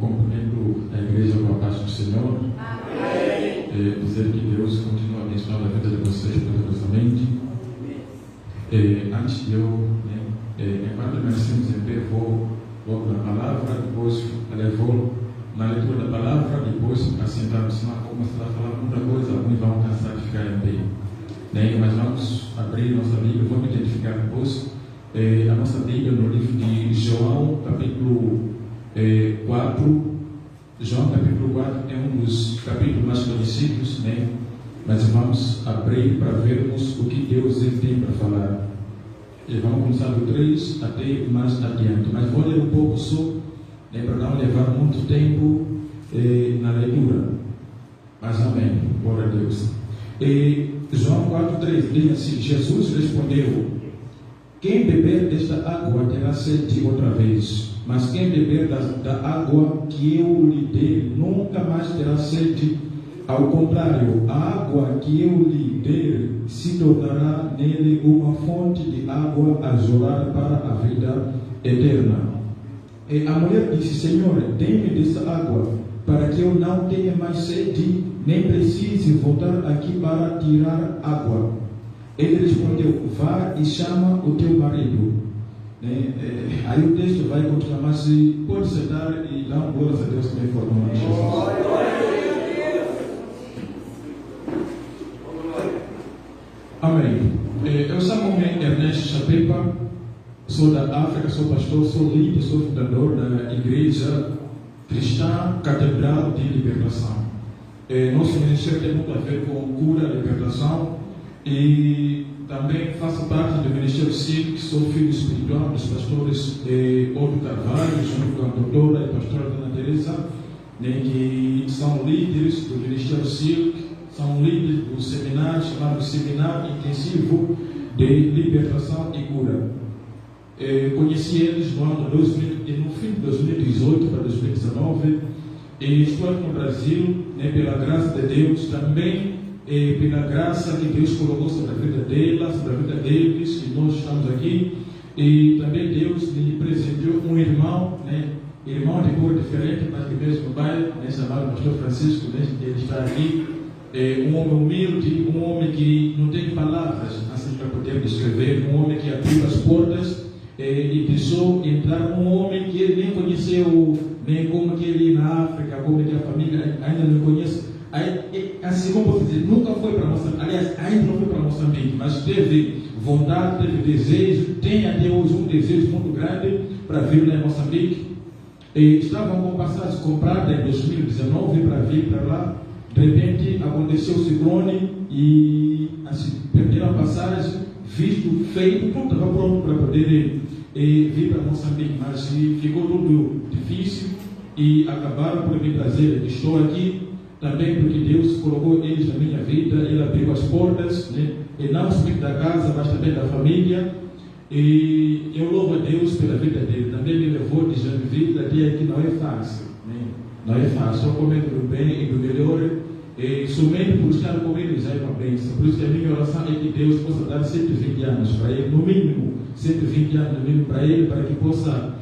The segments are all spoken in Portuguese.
Cumprimento a igreja com a paz do Senhor. Dizer que Deus continua abençoando a vida de vocês poderosamente. Antes de eu, enquanto permanecemos em pé, vou logo na palavra, depois vou na leitura da palavra, depois assentarmos, senão como você está falando muita coisa, alguns vão cansar de ficar em pé. Mas vamos abrir nossa Bíblia, vamos identificar depois a nossa Bíblia no livro de João, capítulo 4. João capítulo 4 é um dos capítulos mais conhecidos, mas vamos abrir para vermos o que Deus tem para falar. E vamos começar do 3 até mais adiante, mas vou ler um pouco só, para não levar muito tempo na leitura. Mas amém, glória a Deus. João 4,3 diz assim: Jesus respondeu: quem beber desta água terá sede outra vez, mas quem beber da água que eu lhe der nunca mais terá sede. Ao contrário, a água que eu lhe der se tornará nele uma fonte de água a jorrar para a vida eterna. E a mulher disse: Senhor, dê-me dessa água, para que eu não tenha mais sede, nem precise voltar aqui para tirar água. Ele respondeu: vá e chama o teu marido. Aí o texto vai continuar, mas pode sentar e dar glórias a Deus que me informou de Jesus. Amém. Eu chamo-me Ernesto Chapepa, sou da África, sou pastor, sou líder, sou fundador da Igreja Cristã Catedral de Libertação. Nosso ministério tem muito a ver com cura, libertação, e também faço parte do Ministério SIC, sou filho espiritual dos pastores Otto Carvalho, junto com a doutora e pastora Dona Teresa, que são líderes do Ministério SIC, são líderes do seminário, chamado Seminário Intensivo de Libertação e Cura. Conheci eles no ano 2000, no fim de 2018 para 2019, e estou aqui no Brasil, pela graça de Deus, também pela graça que Deus colocou sobre a vida delas, sobre a vida deles, que nós estamos aqui, e também Deus me presenteou um irmão, irmão de cor diferente, mas do mesmo bairro, chamado Pastor Francisco, ele está aqui. Um homem humilde, um homem que não tem palavras assim para poder descrever, um homem que abriu as portas e deixou entrar um homem que ele nem conheceu, nem como que ele na África, como que a família ainda não conhece. Assim como posso dizer, nunca foi para Moçambique, aliás, ainda não foi para Moçambique, mas teve vontade, teve desejo, tem até hoje um desejo muito grande para vir lá em Moçambique. Estavam com passagem comprada em 2019 para vir para lá. De repente aconteceu o ciclone e assim, perderam a passagem, visto feito, tudo estava pronto para poder vir para Moçambique, mas ficou tudo difícil e acabaram por me trazer. Estou aqui também porque Deus colocou eles na minha vida, Ele abriu as portas, e não somente da casa, mas também da família, e eu louvo a Deus pela vida dele. Também me levou de Joinville até aqui, não é fácil, não é fácil, só comendo do bem e do melhor, e somente por estar com ele já é uma bênção. Por isso que a minha oração é que Deus possa dar 120 anos para ele, no mínimo 120 anos no mínimo para ele, para que possa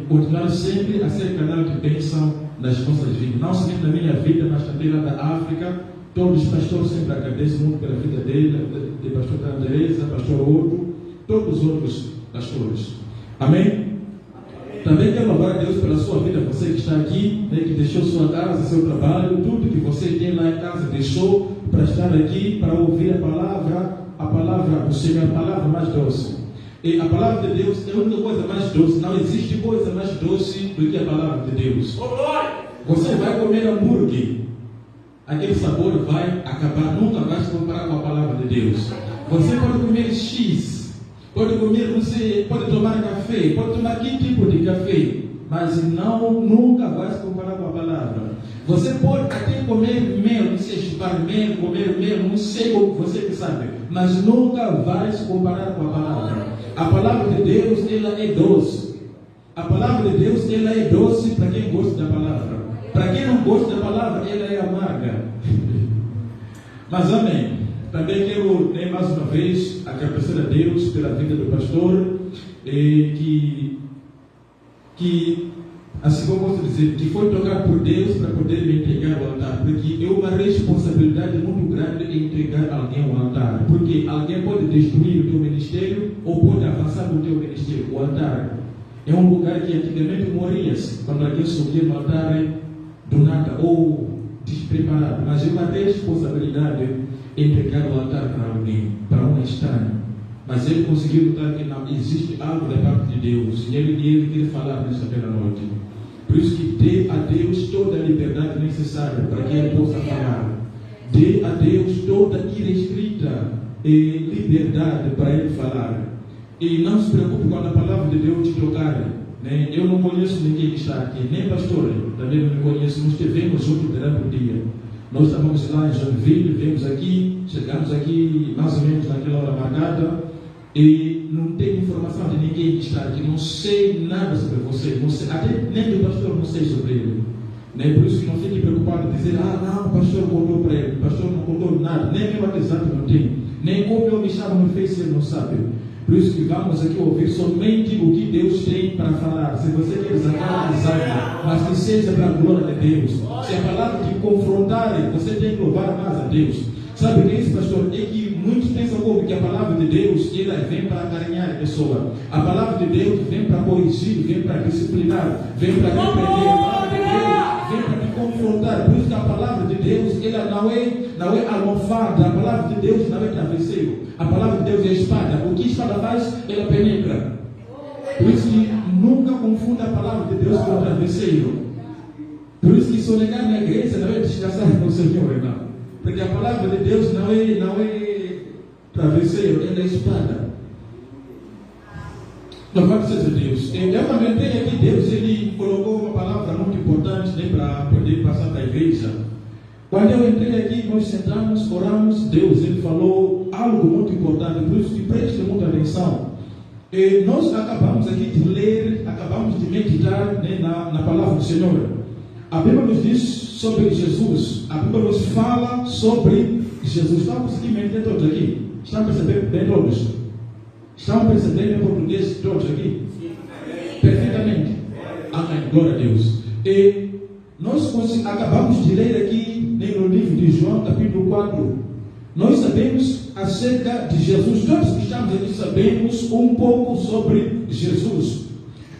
continuar sempre a ser canal de bênção nas nossas vidas, não somente na minha vida, mas também lá da África. Todos os pastores sempre agradecem muito pela vida dele, de pastor Dona Teresa, pastor Otto, todos os outros pastores. Amém? Também quero louvar a Deus pela sua vida, você que está aqui, que deixou sua casa, seu trabalho, tudo que você tem lá em casa, deixou para estar aqui, para ouvir a palavra do Senhor, a palavra mais doce. E a palavra de Deus é a única coisa mais doce, não existe coisa mais doce do que a palavra de Deus. Você vai comer hambúrguer, aquele sabor vai acabar, nunca vai se comparar com a palavra de Deus. Você pode comer X, pode comer, você pode tomar café, pode tomar que tipo de café, mas nunca vai se comparar com a palavra. Você pode até comer mel, não sei, chupar mel, comer mel, não sei como você que sabe, mas nunca vai se comparar com a palavra. A palavra de Deus, ela é doce. A palavra de Deus, ela é doce para quem gosta da palavra. Para quem não gosta da palavra, ela é amarga. Mas amém. Também quero, mais uma vez, agradecer a Deus pela vida do pastor, que assim como eu posso dizer, que foi tocado por Deus para poder me entregar ao altar, porque é uma responsabilidade muito grande entregar alguém ao altar, porque alguém pode destruir o teu ministério ou pode avançar no teu ministério. O altar é um lugar que antigamente morria-se quando alguém subia no altar do nada ou despreparado, mas é uma responsabilidade entregar o altar para alguém, para um estranho. Mas ele conseguiu notar que não existe algo da parte de Deus e ele quer falar nessa bela noite. Por isso que dê a Deus toda a liberdade necessária para que ele possa falar. Dê a Deus toda a irrestrita liberdade para ele falar. E não se preocupe quando a palavra de Deus te tocar. Né? Eu não conheço ninguém que está aqui, nem pastor, também não me conheço. Nós estivemos juntos durante o dia. Nós estávamos lá em Joinville, viemos aqui, chegamos aqui mais ou menos naquela hora marcada. E não tenho informação de ninguém que está aqui, não sei nada sobre você, não sei, até nem do pastor não sei sobre ele. Né? Por isso que não fique preocupado de dizer, não, o pastor contou para ele, o pastor não contou nada, nem meu WhatsApp não tem, nem como eu me chamo no Face ele não sabe. Por isso que vamos aqui ouvir somente o que Deus tem para falar. Se você quer usar a mas que seja para a glória de Deus. Se a palavra te confrontar, você tem que louvar mais a Deus. Sabe o que é isso, pastor? É que muitos pensam como que a palavra de Deus ela vem para acarinhar a pessoa. A palavra de Deus vem para corrigir, vem para disciplinar, vem para repreender. A palavra de Deus vem para te confrontar. Por isso que a palavra de Deus ela não é almofada. A palavra de Deus não é travesseiro. A palavra de Deus é espada. O que a espada faz? Ela penetra. Por isso que nunca confunda a palavra de Deus com o travesseiro. Por isso que sonegar na igreja não é descansar com o Senhor, irmão. Porque a palavra de Deus não é travesseiro, ela é espada. Louvado seja Deus. Eu também tenho aqui, Deus ele colocou uma palavra muito importante para poder passar para a igreja. Quando eu entrei aqui, nós sentamos, oramos, Deus ele falou algo muito importante, por isso que preste muita atenção. E nós acabamos aqui de ler, acabamos de meditar na palavra do Senhor. A Bíblia nos diz sobre Jesus. A Bíblia nos fala sobre Jesus. Estão conseguindo entender todos aqui? Estão percebendo bem todos? Estão percebendo em português todos aqui? Sim. Perfeitamente. Amém. Glória a Deus. E nós acabamos de ler aqui no livro de João, capítulo 4. Nós sabemos acerca de Jesus. Todos que estamos aqui sabemos um pouco sobre Jesus.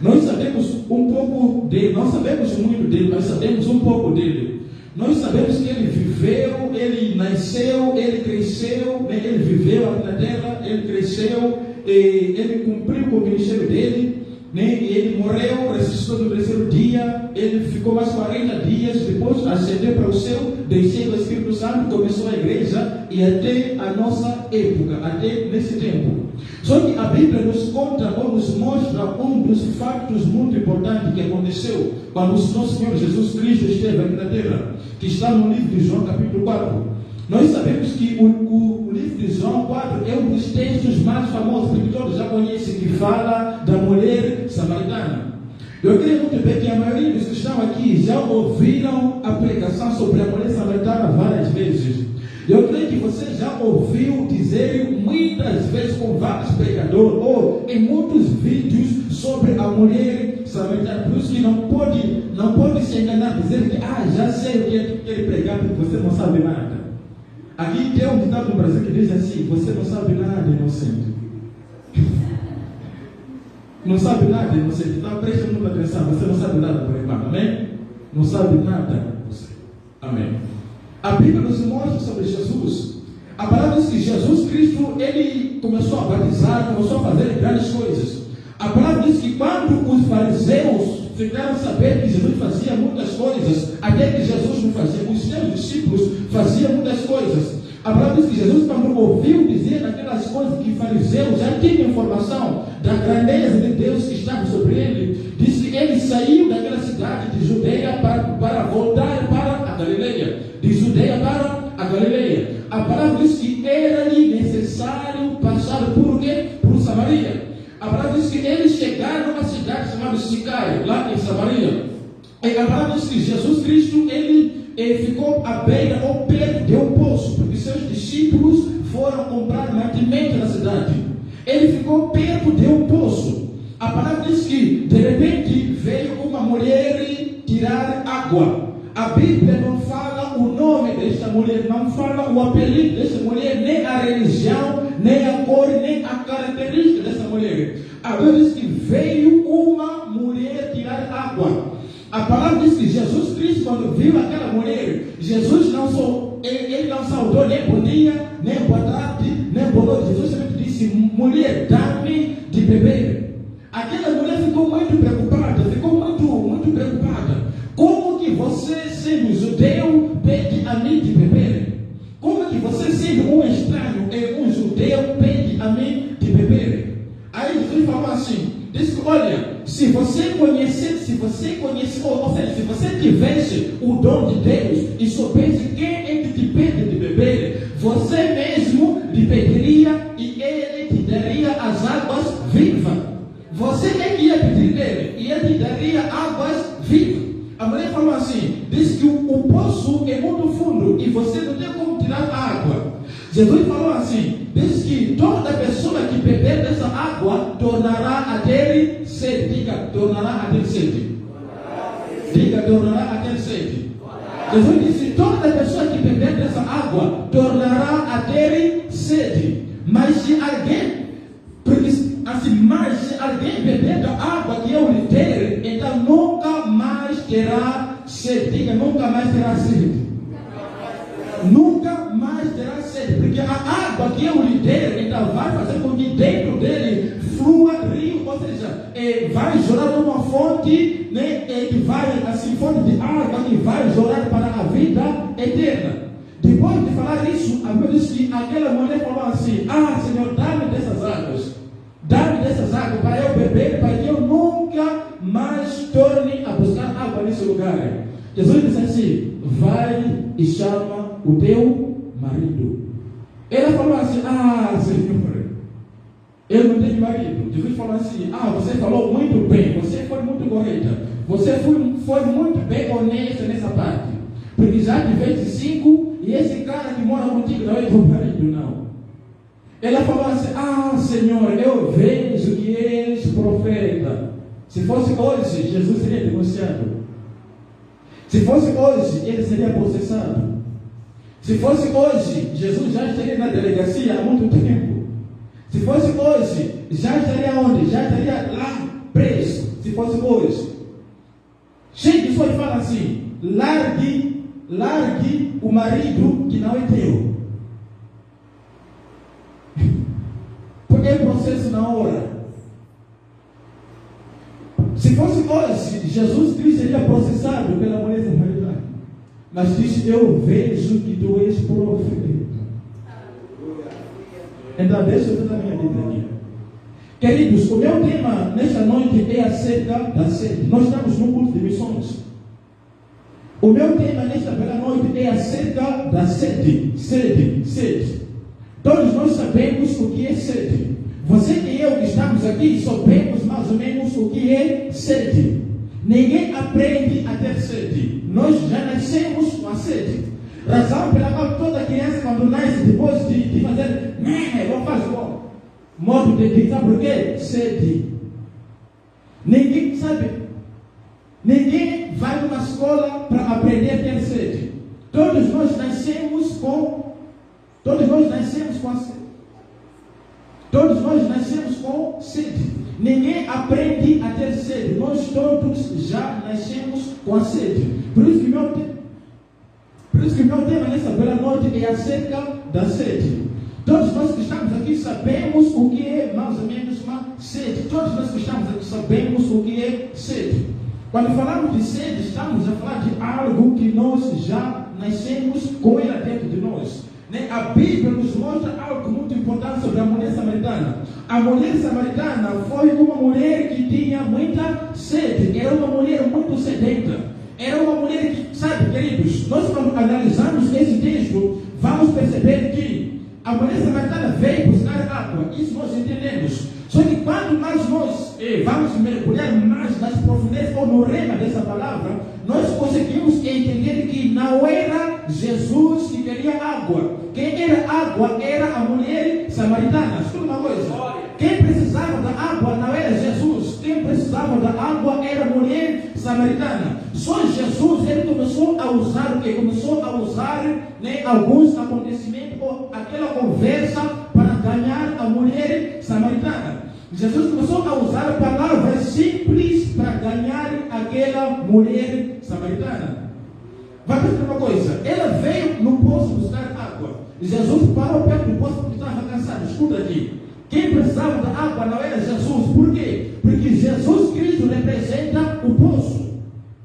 Nós sabemos um pouco dele, não sabemos muito dele, mas sabemos um pouco dele. Nós sabemos que ele viveu, ele nasceu, ele cresceu, ele viveu aqui na terra, ele cresceu, ele cumpriu com o ministério dele, ele morreu, ressuscitou no terceiro dia, ele ficou mais 40 dias, depois ascendeu para o céu, desceu o Espírito Santo, começou a igreja e até a nossa época, até nesse tempo. Só que a Bíblia nos conta ou nos mostra um dos fatos muito importantes que aconteceu quando o nosso Senhor Jesus Cristo esteve aqui na terra, que está no livro de João capítulo 4. Nós sabemos que o livro de João 4 é um dos textos mais famosos, porque todos já conhecem, que fala da mulher samaritana. Eu creio muito bem que a maioria dos que estão aqui já ouviram a pregação sobre a mulher samaritana várias vezes. Eu creio que você já ouviu dizer muitas vezes com vários pregadores ou em muitos vídeos sobre a mulher samaritana. Por isso que não pode se enganar, dizer que já sei o que ele pregar, porque você não sabe nada. Aqui tem um ditado no Brasil que diz assim: você não sabe nada, inocente. Não sabe nada, inocente. Então preste muita atenção, você não sabe nada, por irmão. Amém? Não sabe nada, você. Amém. A Bíblia nos mostra sobre Jesus. A palavra diz que Jesus Cristo, ele começou a batizar, começou a fazer grandes coisas. A palavra diz que quando os fariseus ficaram a saber que Jesus fazia muitas coisas, até que Jesus não fazia, os seus discípulos faziam muitas coisas. A palavra diz que Jesus, quando ouviu dizer aquelas coisas que fariseus já tinham informação da grandeza de Deus que estava sobre ele, disse que ele saiu daquela cidade de Judeia para voltar para a Galileia. De Judeia para a Galileia. A palavra diz que era-lhe necessário passar por quê? Por Samaria. A palavra diz que eles chegaram a uma cidade chamada Sicar, lá em Samaria. E a palavra diz que Jesus Cristo, ele ficou à beira ou perto de um poço, porque seus discípulos foram comprar mantimento na cidade. Ele ficou perto de um poço. A palavra diz que, de repente, veio uma mulher tirar água. A Bíblia não fala o nome desta mulher, não fala o apelido desta mulher, nem a religião, nem a cor, nem a característica dessa mulher. A Bíblia diz que veio uma mulher tirar água. A palavra diz que Jesus Cristo, quando viu aquela mulher, Jesus ele não saudou nem bom dia, nem boa tarde, nem boa noite. Jesus sempre disse: mulher, dá-me de beber. Aquela mulher ficou muito preocupada, muito preocupada. Como que você, sendo judeu, pede a mim de beber? Como que você, sendo um estranho e um judeu, pede a mim de beber? Aí Jesus falou assim, disse que, olha, se você conhecesse, ou seja, se você tivesse o dom de Deus e soubesse quem é que te pede de beber, você mesmo lhe pediria e ele te daria as águas vivas. Você é que ia pedir dele e ele te daria águas vivas. A mulher falou assim, disse que o poço é muito fundo e você não tem como tirar água. Jesus falou assim, diz que toda pessoa que beber dessa água tornará a ter sede. Diga, tornará a ter sede. Diga, tornará a ter sede. Jesus disse, toda pessoa que beber dessa água tornará a ter sede. Mas se alguém beber da água que eu lhe der, então nunca mais terá sede. Diga, nunca mais terá sede. Nunca mais terá sede, porque a água que eu lhe der, então vai fazer com que dentro dele flua rio, ou seja, vai jorrar uma fonte, né, que vai, assim, fonte de água que vai jorrar para a vida eterna. Depois de falar isso, a Bíblia diz que aquela mulher falou assim, Senhor, dá-me dessas águas para eu beber, para que eu nunca mais torne a buscar água nesse lugar. Jesus disse assim, vai e chama o teu marido. Ela falou assim, Senhor, eu não tenho marido. Jesus falou assim, você falou muito bem, você foi muito correta, você foi muito bem honesta nessa parte, porque já tiveste 5 e esse cara que mora contigo não é teu marido, não. Ela falou assim, Senhor, eu vejo que és profeta. Se fosse hoje, Jesus seria denunciado. Se fosse hoje, ele seria processado. Se fosse hoje, Jesus já estaria na delegacia há muito tempo. Se fosse hoje, já estaria onde? Já estaria lá preso. Se fosse hoje. Cheio de pessoas falam assim, largue o marido que não é teu. Porque é processo na hora. Se fosse hoje, Jesus Cristo seria processado pela mulher samaritana. Mas disse, eu vejo que tu és profeta. Então deixa eu dar a minha Bíblia aqui. Queridos, o meu tema nesta noite é acerca da sede. Nós estamos num culto de missões. O meu tema nesta bela noite é acerca da sede. Sede. Todos nós sabemos o que é sede. Você e eu que estamos aqui sabemos mais ou menos o que é sede. Ninguém aprende a ter sede. Nós já nascemos com a sede. Razão pela qual toda criança quando nasce, depois de fazer, não faz bom. Modo de sabe por quê? Sede. Ninguém sabe. Ninguém vai numa escola para aprender a ter sede. Todos nós nascemos com a sede. Todos nós nascemos com sede. Ninguém aprende a ter sede. Nós todos já nascemos com a sede. Por isso que meu tema nessa bela noite é acerca da sede. Todos nós que estamos aqui sabemos o que é mais ou menos uma sede. Todos nós que estamos aqui sabemos o que é sede. Quando falamos de sede, estamos a falar de algo que nós já nascemos com ela dentro de nós. A Bíblia nos mostra algo muito importante sobre a mulher samaritana. A mulher samaritana foi uma mulher que tinha muita sede. Era uma mulher muito sedenta. Era uma mulher que, sabe, queridos, nós quando analisamos esse texto, vamos perceber que a mulher samaritana veio buscar água. Isso nós entendemos. Só que quando nós vamos mergulhar mais nas profundezas ou no rema dessa palavra, nós conseguimos entender que não era Jesus que queria água. Quem era água era a mulher samaritana. Escuta uma coisa. Quem precisava da água não era Jesus. Quem precisava da água era a mulher samaritana. Só Jesus, ele começou a usar o quê? Começou a usar, né, alguns acontecimentos ou aquela conversa para ganhar a mulher samaritana. Jesus começou a usar palavras simples para ganhar aquela mulher samaritana. Vai perceber uma coisa. Ela veio no poço buscar água. Jesus parou perto do poço porque estava cansado. Escuta aqui. Quem precisava da água não era Jesus. Por quê? Porque Jesus Cristo representa o poço.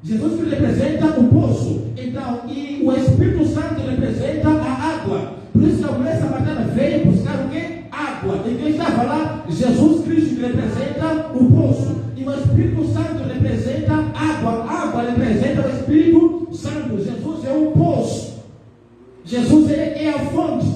Jesus Cristo representa o poço. Então, e o Espírito Santo representa a água. Por isso que a mulher samaritana veio buscar o quê? Água. E quem estava lá? Jesus Cristo representa o poço. E o Espírito Santo representa água. A água representa o Espírito Santo. Jesus é o poço. Jesus é a fonte.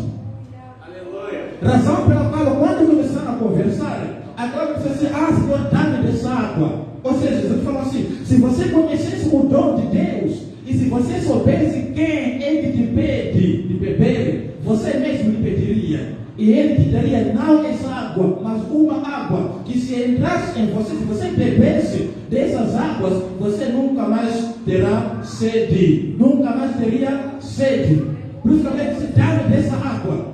Aleluia. Razão pela qual, quando começaram a conversar, agora você disse, Senhor, dá-me dessa água. Ou seja, Jesus falou assim, se você conhecesse o dom de Deus, e se você soubesse quem é que te pede de beber, você mesmo lhe pediria. E ele te daria não essa água, mas uma água que se entrasse em você, se você bebesse dessas águas, você nunca mais terá sede. Nunca mais teria sede. Por isso que eu disse, dá-me dessa água.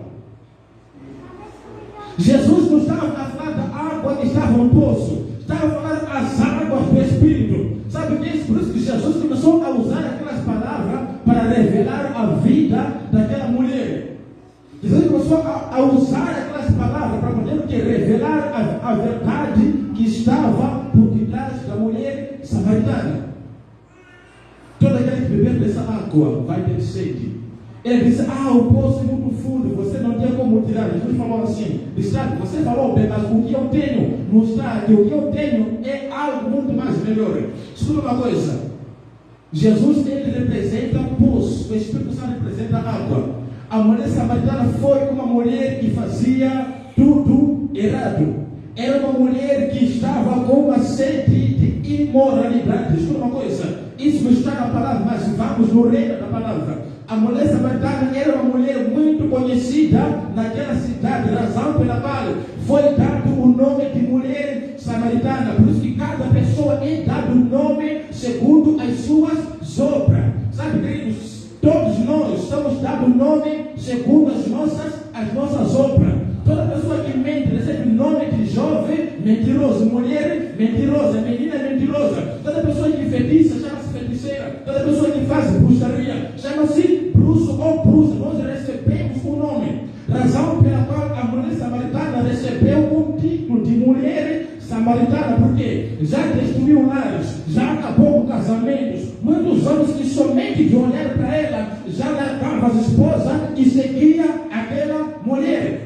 Jesus não estava a falar da água que estava no poço. Estava falando as águas do Espírito. Sabe o que é isso? Por isso que Jesus começou a usar aquelas palavras para revelar a vida daquela mulher. Jesus começou a usar aquelas palavras para poder revelar a verdade que estava por detrás da mulher samaritana. Todo aquele que beber dessa água vai ter sede. Ele disse, o poço é muito fundo, você não tem como tirar. Jesus falou assim, você falou bem, mas o que eu tenho não está aqui. O que eu tenho é algo muito mais melhor. Escuta uma coisa. Jesus, ele representa o poço, o Espírito Santo representa a água. A mulher samaritana foi uma mulher que fazia tudo errado. Era uma mulher que estava com uma sede de imoralidade. Escuta uma coisa, isso não está na palavra, mas vamos no reino da palavra. A mulher samaritana era uma mulher muito conhecida naquela cidade, razão pela qual foi dado o nome de mulher samaritana. Por isso que cada pessoa é dado o nome segundo as suas obras. Sabe, queridos, todos nós estamos dados o nome segundo as nossas obras. Toda pessoa que mente recebe o nome de jovem mentiroso, mulher mentirosa, menina mentirosa. Toda pessoa que enfeitiça chama-se feiticeira. Toda pessoa que faz bruxaria chama-se bruxo ou bruxa. Nós recebemos o nome. Razão pela qual a mulher samaritana recebeu o título de mulher samaritana, porque já destruiu lares, já acabou com casamentos. Muitos homens que somente de olhar para ela já largava as esposas e seguia aquela mulher.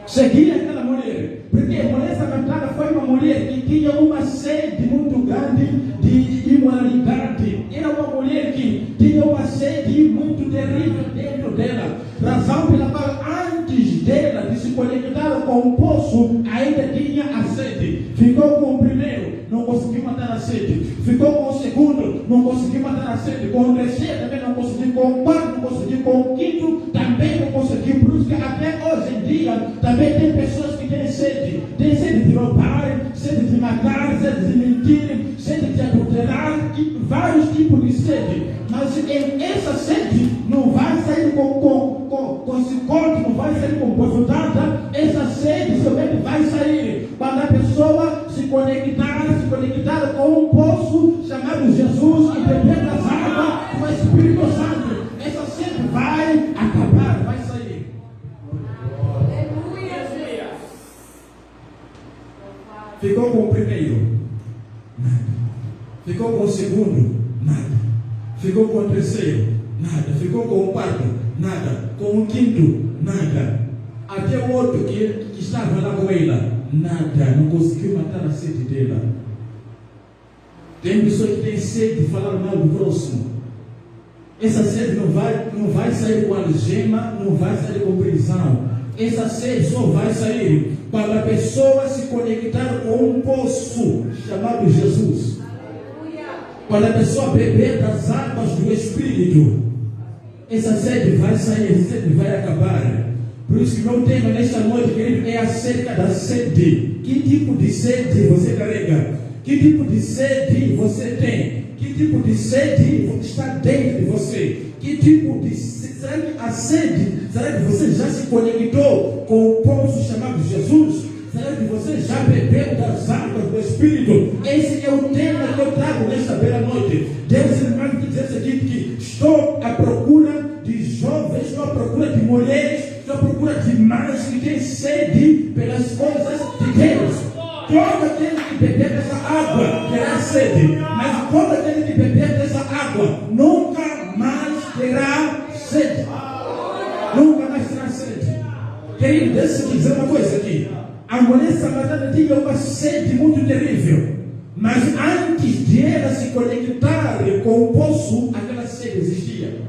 Seguia aquela mulher, porque a mulher samaritana foi uma mulher que tinha uma sede muito grande de imoralidade. Era uma mulher que tinha uma sede muito terrível dentro dela. Razão pela qual antes dela de se conectar com o poço, ainda tinha a sede. Ficou com o primeiro, não conseguiu matar a sede. Ficou com o segundo, não conseguiu matar a sede. Com o terceiro também não conseguiu. Com o quarto não conseguiu. Com o quinto também não conseguiu. Por isso que até hoje em dia também tem pessoas que têm sede. Tem sede de roubar, sede de matar, sede de mentir, sede de adulterar, e vários tipos de sede. Mas essa sede não vai sair com cicote, não vai sair com bofetada. Essa sede somente vai sair quando a pessoa se conectar com um poço chamado Jesus e beber das águas do Espírito Santo. Essa sede vai acabar, vai sair. Aleluia. Ficou com o primeiro? Nada. Ficou com o segundo? Nada. Ficou com o terceiro? Nada. Ficou com o quarto? Nada. Com o quinto? Nada. Até o outro que estava lá com ela? Nada. Não conseguiu matar a sede dela. Tem pessoas que têm sede de falar mal do próximo. Essa sede não vai sair com algema, não vai sair com prisão. Essa sede só vai sair quando a pessoa se conectar com um poço chamado Jesus. Quando a pessoa beber das águas do Espírito, essa sede vai sair, essa sede vai acabar. Por isso que meu tema nesta noite, querido, é acerca da sede. Que tipo de sede você carrega? Que tipo de sede você tem? Que tipo de sede está dentro de você? Que tipo de sede? Será que a sede, será que você já se conectou com o poço chamado Jesus? Será que você já bebeu das águas do Espírito? Esse é o tema que eu trago nesta bela noite. Deus irmão que diz o seguinte, que estou à procura de jovens, estou à procura de mulheres, estou à procura de mães que têm sede pelas coisas de Deus. Todo aquele que beber dessa água terá sede, mas todo aquele que beber dessa água nunca mais terá sede. Nunca mais terá sede. Querido, deixa eu dizer uma coisa aqui. A mulher samaritana tinha uma sede muito terrível, mas antes de ela se conectar com o poço, aquela sede existia.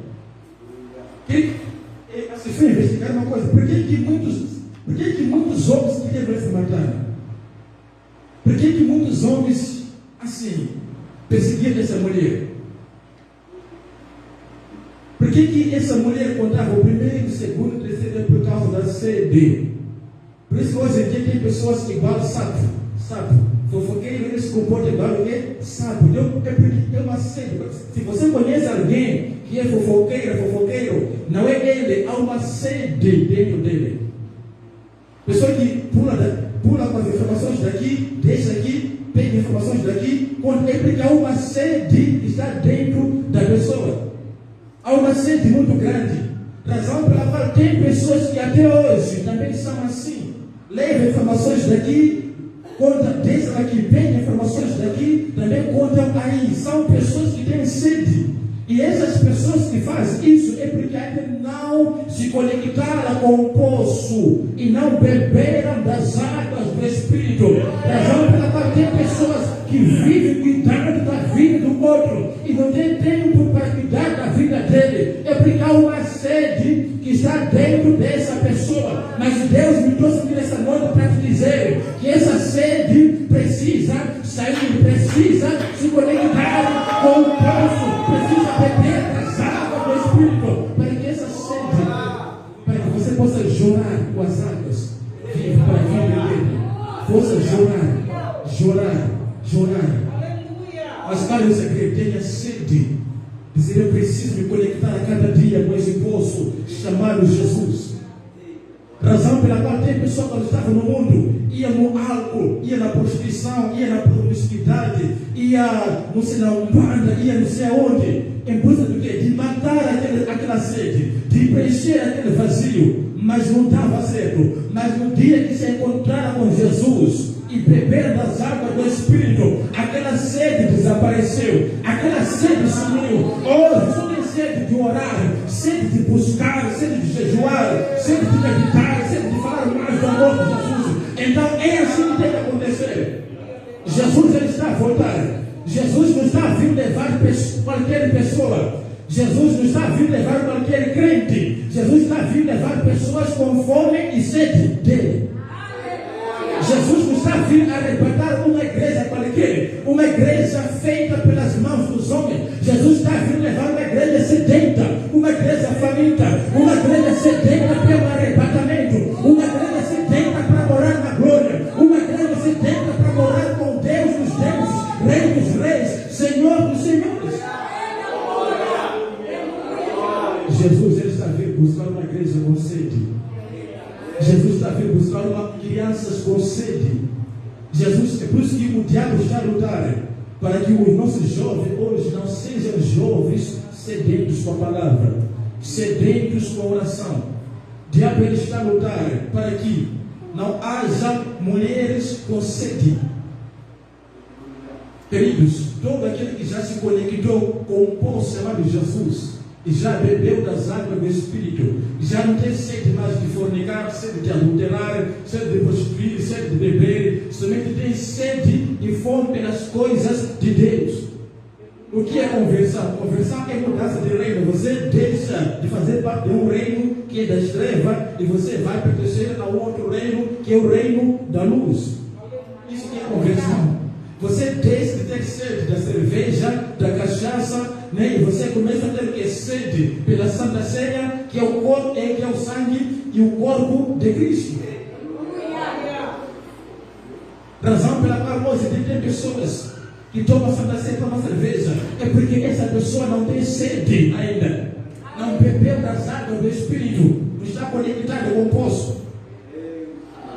Se foi investigar uma coisa, por que muitos homens queriam mulher samaritana? Por que muitos homens, assim, perseguiam essa mulher? Por que essa mulher contava o primeiro, o segundo, o terceiro, por causa da sede? Por isso que hoje em dia tem pessoas igual sapo. Fofoqueiro, ele se comporta igual o quê? Sapo. Então, é porque é uma sede. Se você conhece alguém que é fofoqueiro, não é ele, há uma sede dentro dele. Pessoa que pula com as informações daqui, deixa aqui, pega informações daqui, é porque há uma sede que está dentro da pessoa. Há uma sede muito grande. Razão pela qual tem pessoas que até hoje também são assim. Leva informações daqui, conta, deixa daqui, pega informações daqui, também contam aí. São pessoas que têm sede. E essas pessoas que fazem isso é porque ainda não se conectaram com o poço e não beberam das águas do Espírito. Razão pela qual tem pessoas que vivem cuidando da vida do outro e não tem tempo para cuidar da vida dele. É porque há uma sede que está dentro dessa pessoa. Mas Deus me trouxe aqui nessa noite para te dizer que essa sede precisa sair, precisa se conectar com o poço, precisa beber das águas do Espírito, para que essa sede, para que você possa chorar com as águas, vive para a vida dele, possa chorar. Mas para o segredo, tenha sede, dizer eu preciso me conectar a cada dia com esse poço chamado Jesus. Razão pela qual tem pessoa quando estava no mundo, ia no álcool, ia na prostituição, ia na promiscuidade, ia não sei na umbanda, ia não sei aonde, em busca do quê? De matar aquela sede, de preencher aquele vazio, mas não dava certo. Mas no dia que se encontraram com Jesus e beberam das águas do Espírito, aquela sede desapareceu, aquela sede sumiu. Hoje só tem sede de orar, sede de buscar, sede de jejuar, sede de meditar, sede de falar mais do amor de Jesus. Então é assim que tem que acontecer. Jesus ele está a voltar. Jesus não está a vir levar qualquer pessoa. Jesus não está a vir levar qualquer crente. Jesus está a vir levar pessoas com fome e sede dele. Jesus não está a vir arrebatar uma igreja qualquer, uma igreja feita pelas mãos dos homens. Jesus está a vir levar uma igreja sedenta, uma igreja faminta, uma igreja sedenta pelo arrebatamento, uma igreja sedenta para morar na glória, uma igreja sedenta para morar com Deus dos deuses, Rei dos reis, Senhor dos senhores. Jesus ele está a vir buscar uma igreja com sede. Jesus está a vir buscar crianças com sede. Jesus, é por isso que o diabo está a lutar para que os nossos jovens hoje não sejam jovens sedentos com a palavra, sedentos com a oração. O diabo ele está a lutar para que não haja mulheres com sede. Queridos, todo aquele que já se conectou com o poço chamado Jesus e já bebeu das águas do Espírito, já não tem sede mais de fornicar, sede de adulterar, sede de prostituir, sede de beber, somente tem sede e fome pelas coisas de Deus. O que é conversão? Conversão é mudança de reino. Você deixa de fazer parte de um reino que é das trevas e você vai pertencer a outro reino que é o reino da luz. Isso que é conversão. Você deixa de ter sede da cerveja, da cachaça, né? E você começa a ter sede pela Santa Ceia, que é o corpo, que é o sangue e o corpo de Cristo. Razão pela qual hoje tem pessoas que tomam Santa Ceia e tomam cerveja, é porque essa pessoa não tem sede ainda, não bebeu das águas do Espírito, não está conectado com o poço.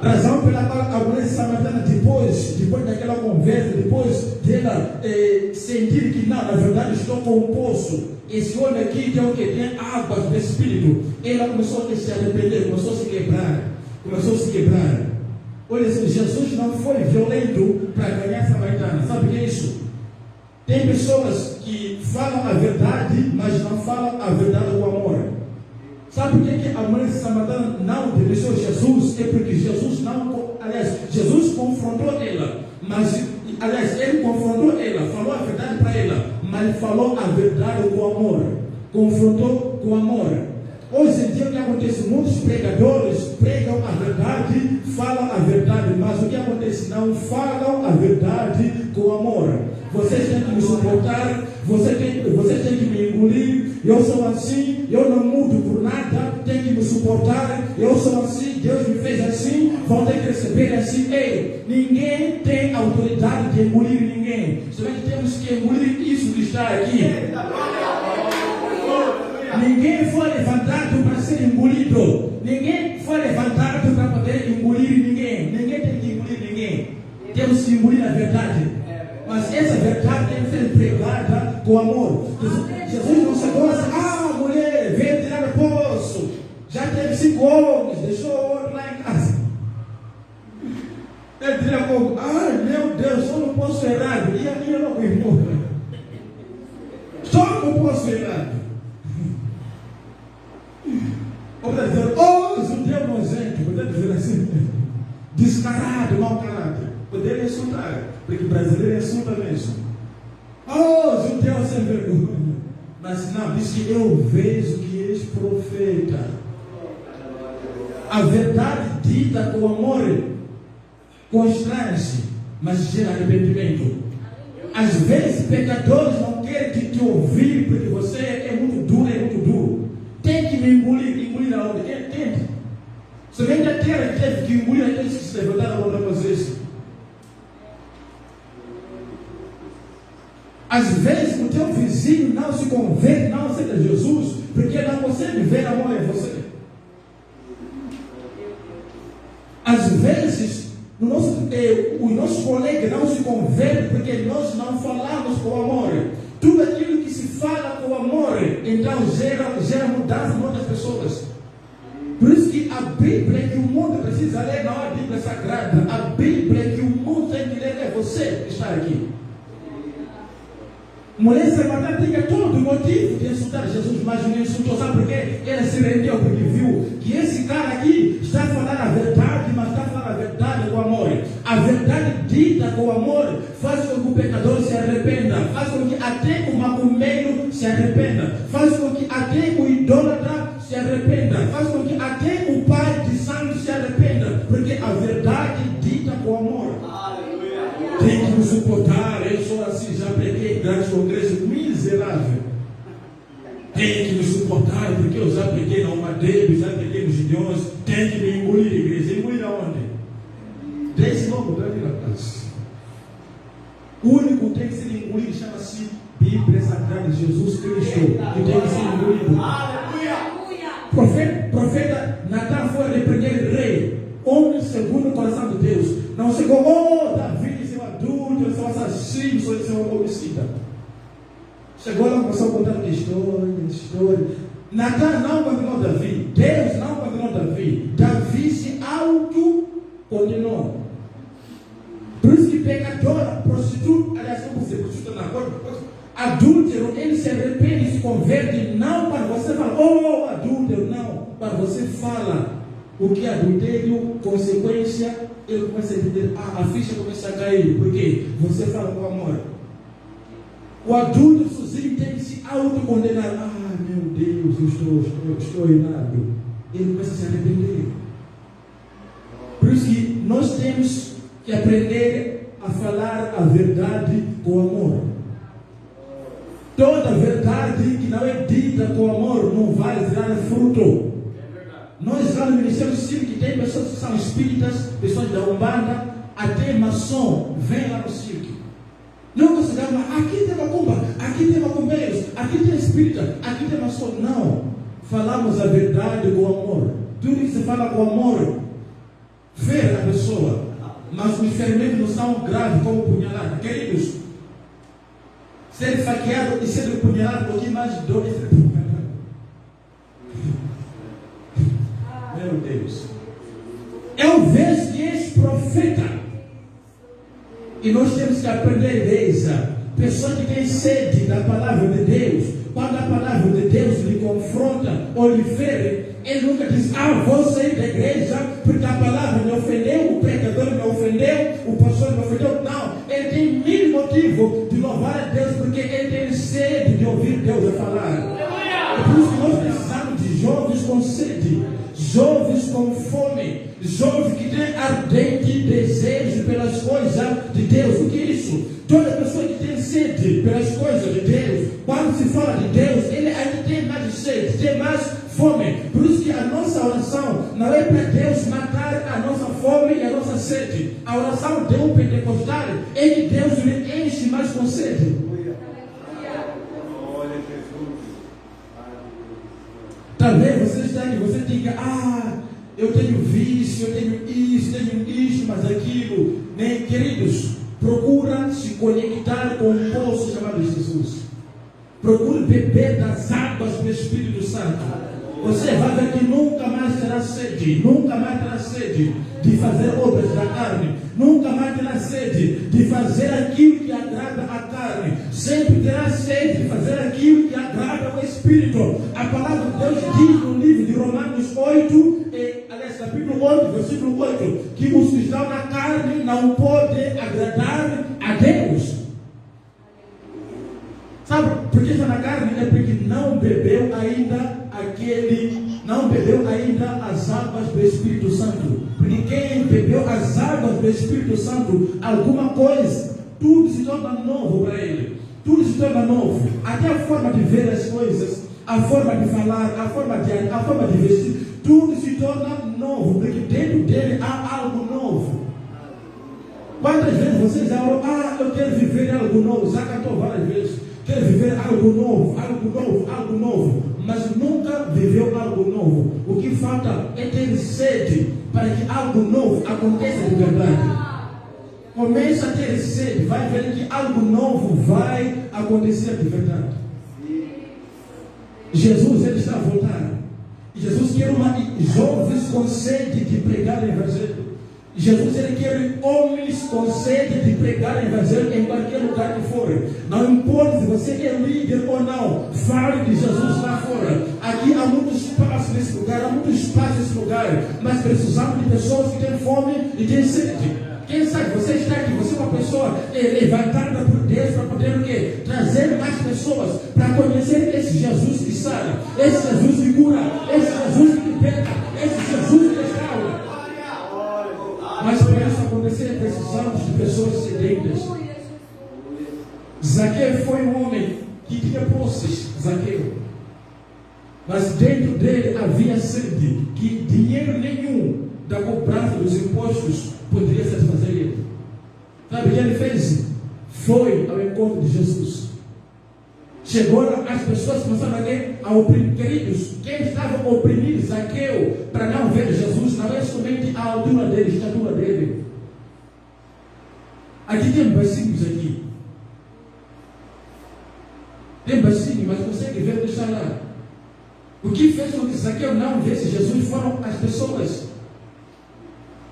Razão pela qual a mulher samaritana, depois daquela conversa, depois dela sentir que não, na verdade estou com um poço, esse homem aqui tem o que? Tem águas do Espírito, ela começou a se arrepender, começou a se quebrar. Olha, Jesus não foi violento para ganhar a samaritana. Sabe o que é isso? Tem pessoas que falam a verdade, mas não falam a verdade com amor. Sabe por que a mulher samaritana não obedeceu Jesus? É porque Jesus confrontou ela. Ele confrontou ela, falou a verdade para ela, mas falou a verdade com amor. Confrontou com amor. Hoje em dia o que acontece? Muitos pregadores pregam a verdade, falam a verdade, mas o que acontece? Não falam a verdade com amor. Vocês têm que me suportar, vocês têm que me engolir, eu sou assim, eu não mudo por nada, tem que me suportar, eu sou assim, Deus me fez assim, vão ter que receber assim. Ei, ninguém tem autoridade de engolir ninguém, somente temos que engolir isso que está aqui. Ninguém foi levantado para ser engolido. Ninguém foi levantado para poder engolir ninguém. Ninguém tem que engolir ninguém. Temos que engolir a verdade. Mas essa verdade tem que ser pregada com amor. Jesus não chegou assim, mulher, veio tirar o poço. Já teve 5 homens, deixou o outro lá em casa. Ele diria como, meu Deus, estou no poço errado. E a minha não irmão. Estou no poço errado. Poderia dizer, judeu nojento, poderia dizer assim, descarado, mau caráter. Poderia insultar, porque brasileiro insulta mesmo. Judeu sem vergonha. Mas não, diz que eu vejo que és profeta. A verdade dita com amor constrange, mas gera arrependimento. Às vezes pecadores não querem te ouvir porque você é muito duro. Tem que me engolir aonde? Tente. Somente a terra que teve que engolir aqueles que se levantaram contra vocês. Às vezes o teu vizinho não se converte, não aceita Jesus, porque não consegue ver amor em você. Às vezes os nossos colegas não se convertem porque nós não falamos com amor. Tudo aquilo que se fala com amor, então gera mudança em outras pessoas. Por isso que a Bíblia que o mundo precisa ler não é a Bíblia Sagrada. A Bíblia que o mundo tem que ler é você que está aqui. Mulher samaritana tinha todo o motivo de insultar Jesus, mas não insultou. Sabe por quê? Ela se rendeu porque viu que esse cara aqui está falando a verdade, mas está falando a verdade com amor. A verdade dita com amor faz com que o pecador se arrependa, faz com que até o macumbeiro se arrependa, faz com que até o idólatra se arrependa, faz com que até o pai de sangue se arrependa, porque a verdade dita com amor. Tem que me suportar, eu sou assim, já preguei grandes congressos miserável. Tem que me suportar, porque eu já preguei na Umadebe, já preguei nos Gideões. Tem que me engolir, igreja. Engolir aonde? Desse nome, para vir a paz. O único que tem que ser engolido chama-se Bíblia Sagrada de Jesus Cristo, que tem que ser engolido. Profeta Natan foi repreender o rei, homem segundo o coração de Deus. Não chegou, Davi, seu adulto, seu assassino, seu homicida. Chegou lá, começou a contar história. Natan não condenou Davi. Deus não condenou Davi. Davi se auto-condenou. Por isso que pecador, prostituta, aliás, como você prostituta na corte, adúltero, ele se arrepende e se converte, não para você falar, adúltero, não. Para você fala o que é adultério, consequência, ele começa a entender, a ficha começa a cair. Por quê? Você fala com amor. O adulto sozinho tem que se autocondenar. Meu Deus, eu estou errado. Ele começa a se arrepender. Por isso que nós temos que aprender a falar a verdade com amor. Toda verdade que não é dita com amor não vai gerar fruto. Nós lá no Ministério Civil que tem pessoas que são espíritas, pessoas da Umbanda, até maçom, vem lá no circo. Não se dá uma, aqui tem macumba, aqui tem macumbeiros, aqui tem espírita, aqui tem maçom. Não. Falamos a verdade com amor. Tudo que se fala com amor, fere a pessoa. Mas os ferimentos não são graves como punhalada. Queridos, ser faqueado e ser punhalado, um pouquinho mais de dor é ser punhalado. Meu Deus. Eu vejo que és profeta. E nós temos que aprender, igreja. Pessoa que tem sede da palavra de Deus, quando a palavra de Deus lhe confronta ou lhe fere, ele nunca diz, vou sair da igreja porque a palavra me ofendeu, o pregador me ofendeu, o pastor me ofendeu. Não, ele tem mil motivos de louvar a Deus, porque ele tem sede de ouvir Deus falar. É por isso que nós precisamos de jovens com sede, jovens com fome, jovens que têm ardente desejo pelas coisas de Deus. O que é isso? Toda pessoa que tem sede pelas coisas de Deus, quando se fala de Deus, ele ainda tem mais sede, tem mais fome. Por isso que a nossa oração não é para Deus matar a nossa fome e a nossa sede. A oração de um pentecostal é que Deus lhe enche mais com sede. Talvez você está aí, você diga, eu tenho vício, eu tenho isso, mas aquilo. Nem, queridos, procura se conectar com um poço chamado Jesus. Procure beber das águas do Espírito Santo. Você vai ver que nunca mais terá sede, nunca mais terá sede de fazer obras da carne, nunca mais terá sede de fazer aquilo que agrada a carne, sempre terá sede de fazer aquilo que agrada o Espírito. A palavra de Deus diz no livro de Romanos 8, aliás, capítulo 8, versículo 8, que os que estão na carne não podem agradar a Deus. Sabe por que está na carne? É porque não bebeu ainda as águas do Espírito Santo. Porque quem bebeu as águas do Espírito Santo, alguma coisa, tudo se torna novo para ele. Tudo se torna novo. Até a forma de ver as coisas, a forma de falar, a forma de vestir, tudo se torna novo, porque dentro dele há algo novo. Quantas vezes vocês já oram, eu quero viver algo novo? Já cantou várias vezes. Quer viver algo novo, mas nunca viveu algo novo. O que falta é ter sede para que algo novo aconteça de verdade. Começa a ter sede, vai ver que algo novo vai acontecer de verdade. Jesus, ele está a voltar. Jesus quer jovens com sede de pregar o evangelho. Jesus, ele quer homens com sede de pregar o evangelho em qualquer lugar que for. Não importa se você é líder ou não, fale de Jesus lá fora. Aqui há muito espaço nesse lugar, mas precisamos de pessoas que têm fome e têm sede. Quem sabe você está aqui, você é uma pessoa levantada por Deus para poder o quê? Trazer mais pessoas para conhecer esse Jesus que sara, esse Jesus que cura, esse Jesus que liberta, esse Jesus que restaura. Mas para isso acontecer, precisamos de pessoas sedentas. Zaqueu foi um homem que tinha posses, Zaqueu. Mas dentro dele havia sede, que dinheiro nenhum da cobrança dos impostos poderia satisfazer ele. Sabe o que ele fez? Foi ao encontro de Jesus. Chegou lá, as pessoas começaram a oprimir. Queridos, quem estava oprimindo Zaqueu para não ver Jesus não é somente a altura dele, a estatura dele. Aqui tem bacinhos aqui. Tem bacinho, mas consegue ver deixar lá. O que fez com que Zaqueu não visse Jesus foram as pessoas.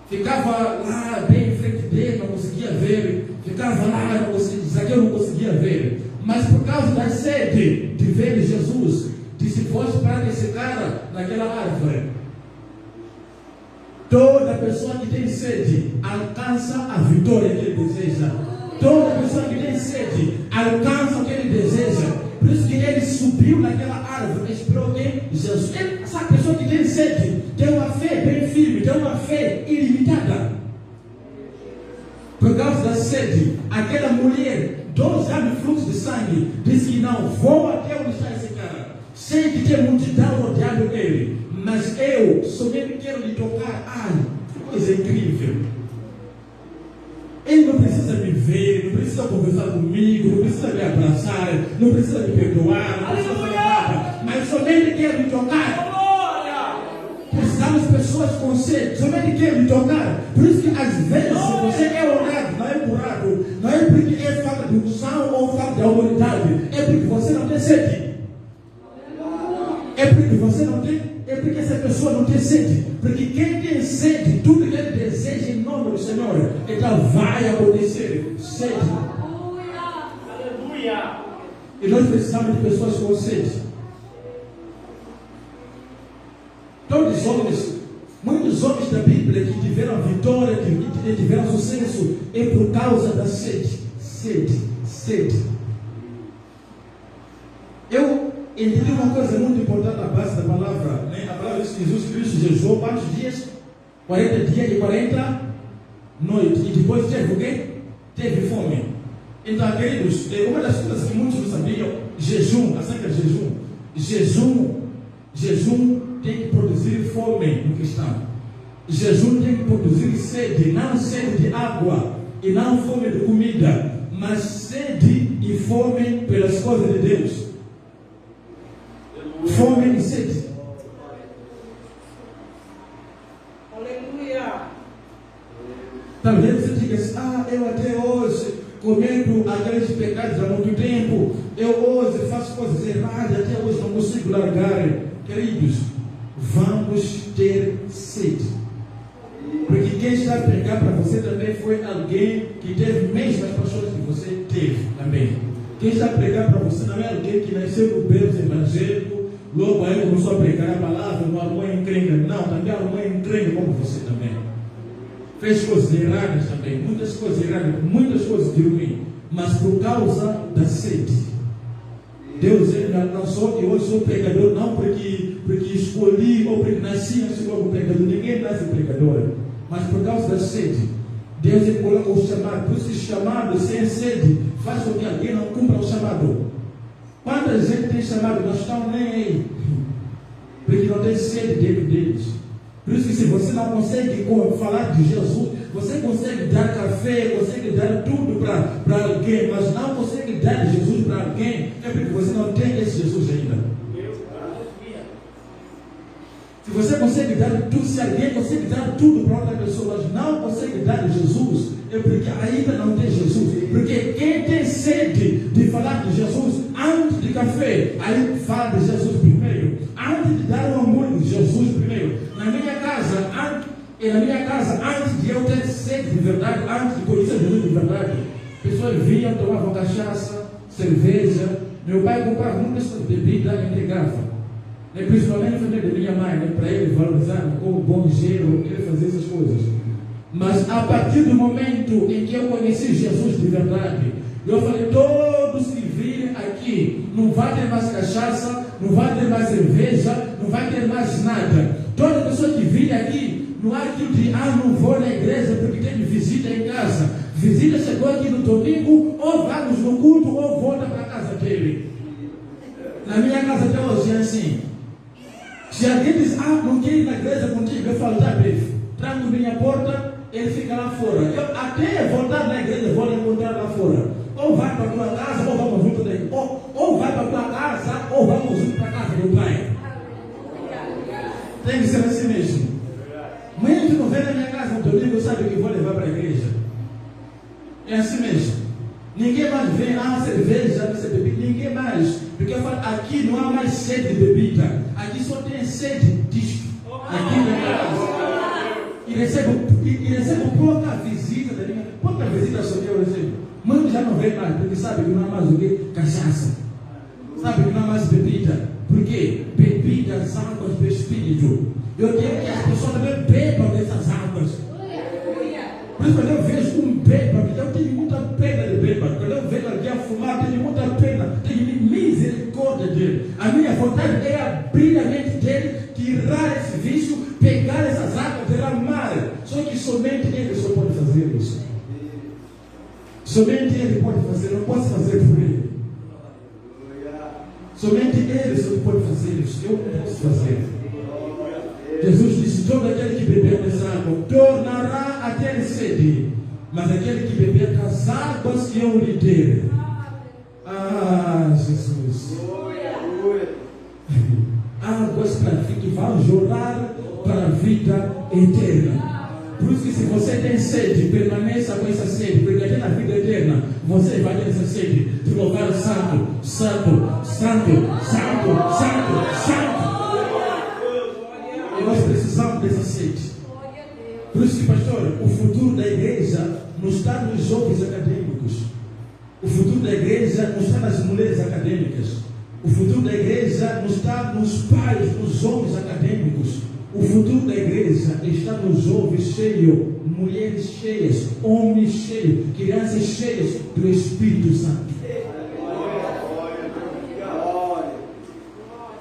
Ficava lá bem em frente dele, não conseguia ver. Ficava lá, Zaqueu não conseguia ver. Mas por causa da sede de ver Jesus, disse: fosse para esse cara naquela árvore. Toda pessoa que tem sede alcança a vitória que ele deseja. Toda pessoa que tem sede alcança o que ele deseja. Por isso que ele subiu naquela árvore, esperou que Jesus. Essa pessoa que tem sede tem uma fé bem firme, tem uma fé ilimitada. Por causa da sede, aquela mulher, 12 anos de fluxo de sangue, disse que não, vou até onde está esse cara. Sei que tem multidão rodeando ele, mas eu somente quero lhe tocar. Ai, que coisa incrível. Ele não precisa me ver, não precisa conversar comigo, não precisa me abraçar, não precisa me perdoar, não precisa fazer nada, mas somente quer me tocar. Precisamos de pessoas com sede, somente quer me tocar. Por isso que às vezes você é orado, não é curado, não é porque é falta de unção ou falta de autoridade, é porque você não tem sede. É porque você não tem, é porque essa pessoa não tem sede. Porque quem tem sede, tudo que ele deseja em nome do Senhor, então vai acontecer. Sede. Aleluia. E nós precisamos de pessoas com sede. Todos os homens, muitos homens da Bíblia que tiveram vitória, que tiveram sucesso, é por causa da sede. Sede, sede. Eu entendi uma coisa muito importante na base da palavra, né? A palavra de Jesus Cristo jejuou quantos dias? 40 dias e 40 noites. E depois teve o quê? Teve fome. Então, queridos, uma das coisas que muitos não sabiam, jejum, acerca de jejum tem que produzir fome no cristão. Jejum tem que produzir sede, não sede de água e não fome de comida, mas sede e fome pelas coisas de Deus. Fome e sede. Aleluia. Talvez você diga assim, eu até hoje cometo aqueles pecados há muito tempo, eu hoje faço coisas erradas, até hoje não consigo largar. Queridos, vamos ter sede. Porque quem está a pregar para você também foi alguém que teve mesmas paixões que você teve também. Quem está a pregar para você não é alguém que nasceu no berço evangélico, logo aí começou a pregar a palavra, não arrumou encrenca. Não, também arrumou encrenca como você também. Fez coisas erradas também, muitas coisas erradas, muitas coisas de ruim, mas por causa da sede. Deus, ele não sou que hoje sou pregador, não porque escolhi ou porque nasci como pregador. Ninguém nasce pregador, mas por causa da sede. Deus, ele coloca o chamado. Por isso que chamado sem sede faz com que alguém não cumpra o chamado. Quanta gente tem chamado, não estão nem aí, porque não tem sede dentro deles. Por isso que se você não consegue falar de Jesus, você consegue dar café, consegue dar tudo para alguém, mas não consegue dar Jesus para alguém, é porque você não tem esse Jesus ainda. Se você consegue dar tudo, se alguém consegue dar tudo para outra pessoa, mas não consegue dar Jesus, é porque ainda não tem Jesus. Porque quem tem sede de falar de Jesus antes de café, aí fala de Jesus primeiro. Antes de dar um amor de Jesus primeiro. Na minha casa, antes de eu ter sede de verdade, antes de conhecer Jesus de verdade, pessoas vinham, tomavam cachaça, cerveja. Meu pai comprava muitas bebidas e entregava. Principalmente a família da minha mãe, para ele valorizar como bom gênero, ele fazia essas coisas. Mas a partir do momento em que eu conheci Jesus de verdade, eu falei, todos que virem aqui, não vai ter mais cachaça, não vai ter mais cerveja, não vai ter mais nada. Toda pessoa que vir aqui, não há aquilo de, não vou na igreja porque tem visita em casa. Visita chegou aqui no domingo, ou vamos no culto, ou volta para a casa dele. Na minha casa até hoje é assim. Se alguém diz, não quer ir na igreja contigo, eu falo, tá, bife, tranco minha porta, ele fica lá fora. Eu até voltar na igreja, vou encontrar lá fora. Ou vai para a tua casa, ou vamos junto daí. Ou vai para a tua casa, ou vamos junto para a casa do pai. Tem que ser assim mesmo. Amanhã tu não vem na minha casa no domingo, sabe que vou levar para a igreja. É assim mesmo. Ninguém mais vem, cerveja, não sei bebida, ninguém mais. Porque eu falo, aqui não há mais sede de bebida. Aqui só tem sede de disco. Aqui na minha casa. E recebo pouca visita da minha. Pouca visita só que eu recebo. Muitos já não vem mais, porque sabe que não há mais o quê? Cachaça. Sabe que não há mais bebida. Por quê? Bebidas, águas do Espírito. Eu quero que as pessoas também bebam dessas águas. Por isso, quando eu vejo um bêbado, eu tenho muita pena de bêbado. Quando eu vejo alguém a fumar, tenho muita pena, tenho misericórdia dele. A minha vontade é abrir a mente dele, tirar esse vício, pegar essas águas, derramar. Só que somente ele só pode fazer isso. Somente Ele pode fazer, não posso fazer por Ele. Somente Ele só pode fazer isso, eu não posso fazer. Jesus disse: todo aquele que beber dessa água tornará a ter sede, mas aquele que beber das águas que eu lhe der. Ah, Jesus. Águas para que vão jorrar para a vida eterna. Por isso que se você tem sede, permaneça com essa sede, porque até na vida eterna você vai ter essa sede de louvar o Santo, Santo, Santo, Santo, Santo, Santo. E nós precisamos dessa sede. Por isso que, pastor, o futuro da igreja não está nos jovens acadêmicos. O futuro da igreja não está nas mulheres acadêmicas. O futuro da igreja não está nos pais, nos homens acadêmicos. O futuro da igreja está nos jovens cheios, mulheres cheias, homens cheios, crianças cheias do Espírito Santo.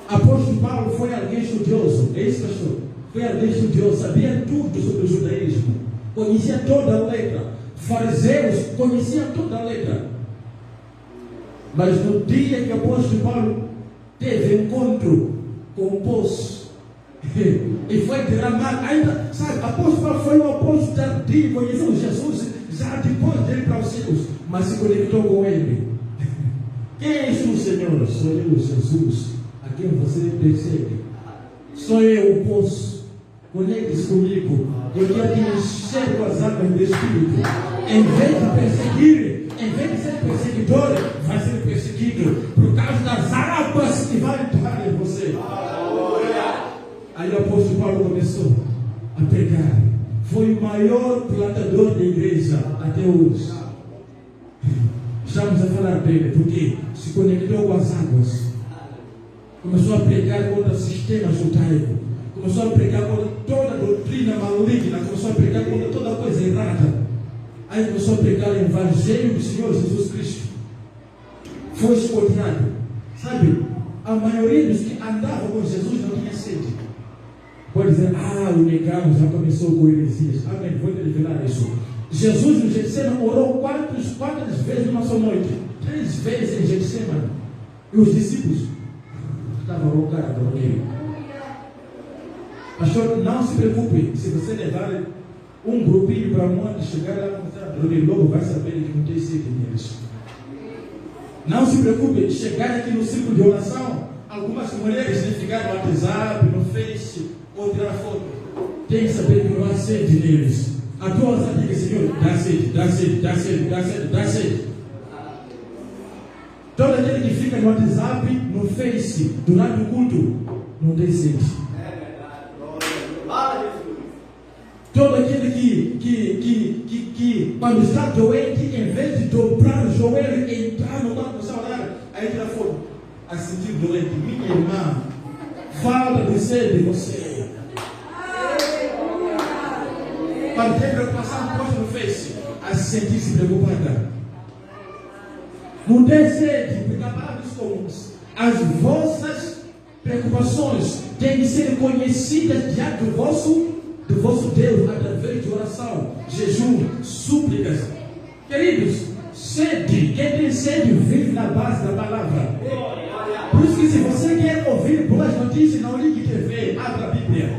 Apóstolo Paulo foi alguém estudioso, é isso, pastor? Foi alguém estudioso, sabia tudo sobre o judaísmo, conhecia toda a letra. Fariseus conheciam toda a letra. Mas no dia que o apóstolo Paulo teve encontro com o poço, e foi derramado, ainda, sabe, apóstolo Paulo foi um apóstolo tardio, conheceu Jesus já depois dele para os céus, mas se conectou com ele. Quem és tu, Senhor? Sou eu, Jesus, a quem você persegue. Sou eu, o poço. Conecte-se comigo. Eu quero que me enxergue com as águas do Espírito. Em vez de perseguir, em vez de ser perseguidor, vai ser perseguido por causa das águas que vai entrar em você. Aí o apóstolo Paulo começou a pregar. Foi o maior plantador da igreja até hoje. Estamos a falar dele porque se conectou com as águas. Começou a pregar contra o sistema judaico. Começou a pregar contra toda a doutrina maligna. Começou a pregar contra toda coisa errada. Aí começou a pregar o evangelho do Senhor Jesus Cristo. Foi escolhido. Sabe, a maioria dos que andavam com Jesus não tinha sede. Pode dizer: o negão já começou com heresias. Amém, vou te revelar isso. Jesus no Getsemane orou quantas vezes numa só noite? 3 vezes em Getsemane. E os discípulos estavam rogados por ele. Pastor, não se preocupe. Se você levar um grupinho para onde chegar lá, ele logo vai saber que não tem sede neles. Não se preocupe. Chegar aqui no círculo de oração, algumas mulheres ficaram no WhatsApp, no Face, ou tirar foto. Tem que saber que não há sede neles. A tua oração diga: Senhor, dá sede, dá sede, dá sede, dá sede, dá sede. Todo aquele que fica no WhatsApp, no Face, durante o culto, não tem sede. Todo aquele que quando está doente, em vez de dobrar o joelho e entrar no quarto para orar, aí tira foto. A sentir doente. Minha irmã, falta de sede você. Quando tem preocupação, posta no Face, a se sentir-se preocupada. Não tem sede, porque a palavra diz como as vossas preocupações têm que ser conhecidas diante do vosso Deus, através de oração, jejum, súplicas. Queridos, sede, quem tem sede vive na base da palavra. Por isso que se você quer ouvir boas notícias, não ligue TV, abra a Bíblia.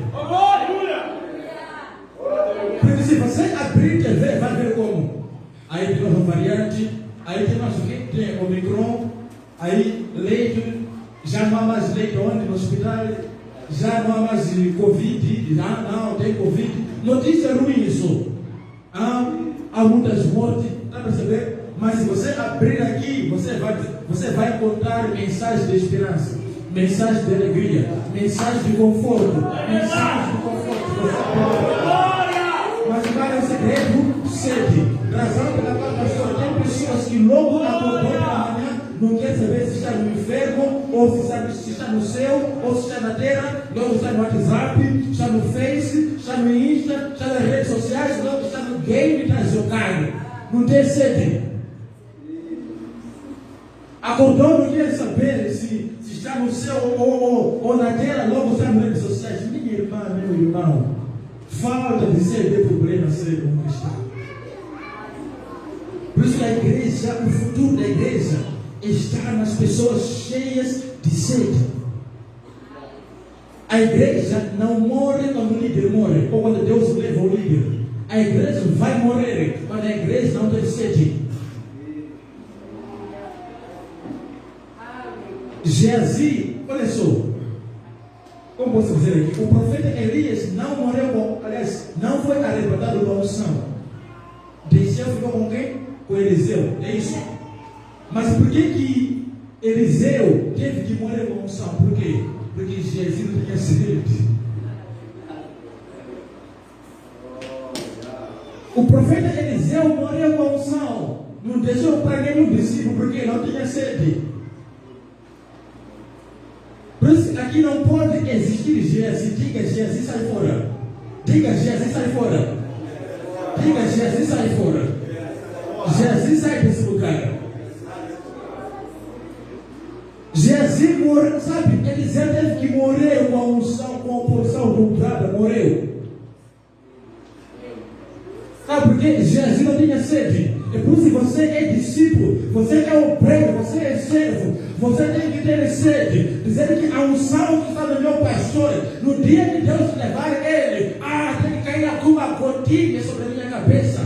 Porque se você abrir TV, vai ver como. Aí tem uma variante, aí tem mais o que? Tem Omicron, aí leito, já não há mais leito onde? No hospital. Já não há mais Covid, não tem Covid. Notícia ruim isso. Há muitas mortes, dá para perceber? Mas se você abrir aqui, você vai encontrar mensagens de esperança, mensagens de alegria, mensagens de conforto, mensagens de conforto. Mas qual é o segredo? Sede. Razão pela qual, pastor, tem pessoas que logo acordou pela manhã, não quer saber se está no inferno, ou se está no céu, ou se está na terra, logo está no WhatsApp, está no Face, está no Insta, está nas redes sociais, logo está no game, está jogando. Não tem sede. Acordou, não quer saber se está no céu ou na terra, logo está nas redes sociais. Minha irmã, meu irmão, falta de sede é problema ser um cristão. Por isso que a igreja, o futuro da igreja está nas pessoas cheias de sede. A igreja não morre quando o líder morre, ou quando Deus leva o líder. A igreja vai morrer quando a igreja não tem sede. Geazi, olha só, como posso dizer aqui, o profeta Elias não morreu, aliás, não foi arrebatado com a unção. Desceu, ficou com quem? Com Eliseu, é isso? Mas por que Eliseu teve que morrer com a unção? Por quê? Porque Geazi não tinha sede. O profeta Eliseu morreu com a unção, não deixou para nenhum discípulo, porque não tinha sede. Por isso aqui não pode existir Geazi. Diga Geazi, sai fora. Diga Geazi, sai fora. Diga Geazi, sai fora. Geazi, sai desse lugar. Geazi morreu, sabe? Eliseu teve que morrer com a unção, com a porção dobrada, morreu. Sabe por quê? Geazi não tinha sede. É por isso que você é discípulo, você é obreiro, você é servo, você tem que ter sede. Dizendo que a unção que está no meu pastor, no dia que Deus levar ele, tem que cair alguma gotinha sobre a minha cabeça.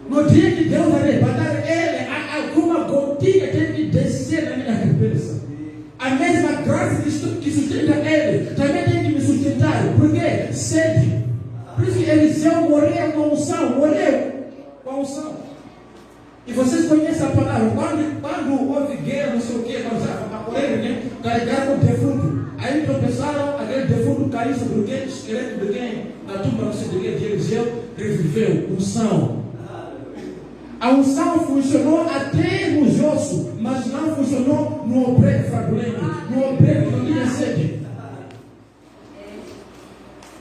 No dia que Deus arrebatar ele, alguma gotinha tem que descer na minha cabeça. A mesma graça que sustenta ele, também tem que me sustentar. Por quê? Sede. Por isso que Eliseu morreu com a unção, morreu com a unção. E vocês conhecem a palavra, quando houve guerra, não sei o que, quando estava correndo, né? Carregaram o defunto. Aí tropeçaram, aquele defunto caiu sobre o quê? Esqueleto de quem? Na tumba, não sei de quê, de Eliseu, reviveu, unção. A unção funcionou até nos ossos, mas não funcionou no obreiro fraudulento, no obreiro que não tinha sede.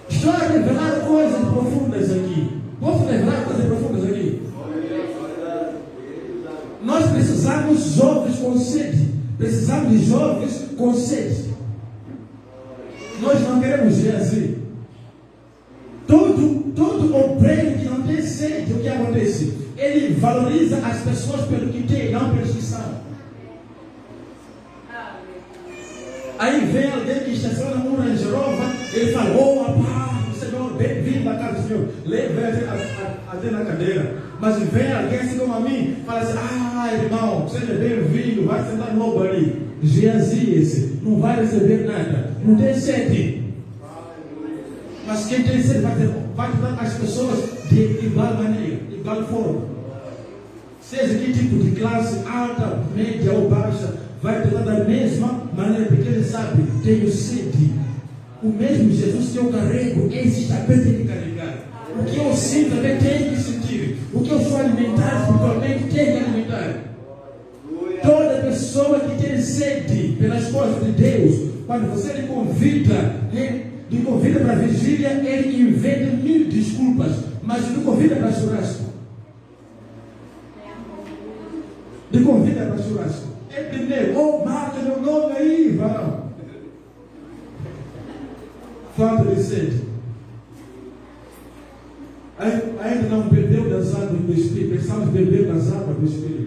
Estou a revelar coisas profundas aqui. Posso revelar coisas profundas aqui? Nós precisamos de jovens com sede. Precisamos de jovens com sede. Nós não queremos ver assim. Todo obreiro que não tem sede, o que acontece? Ele valoriza as pessoas pelo que tem, não pelo que são. Aí vem alguém que estaciona um Range Rover, ele fala, rapaz, Senhor, bem-vindo à casa do Senhor. Leva até na cadeira. Mas vem alguém assim como a mim, fala assim, irmão, seja bem-vindo, vai sentar logo ali. Geazi esse, não vai receber nada, não tem sede. Mas quem tem sede vai tratar as pessoas de igual maneira, de igual forma. Seja que tipo de classe, alta, média ou baixa, vai tratar da mesma maneira, porque ele sabe, tenho sede. O mesmo Jesus que eu carrego, esse também tem que carregar. O que eu sinto também tem que sentir. O que eu sou alimentado espiritualmente tem que alimentar. Toda pessoa que tem sede pelas coisas de Deus, quando você lhe convida para a vigília, ele inventa 1000 desculpas, mas lhe convida para churrasco. Lhe convida para churrasco. Ele diz, marca meu nome aí, varão. Falta de sede. Ainda não bebeu das águas do Espírito. Precisamos beber das águas do Espírito.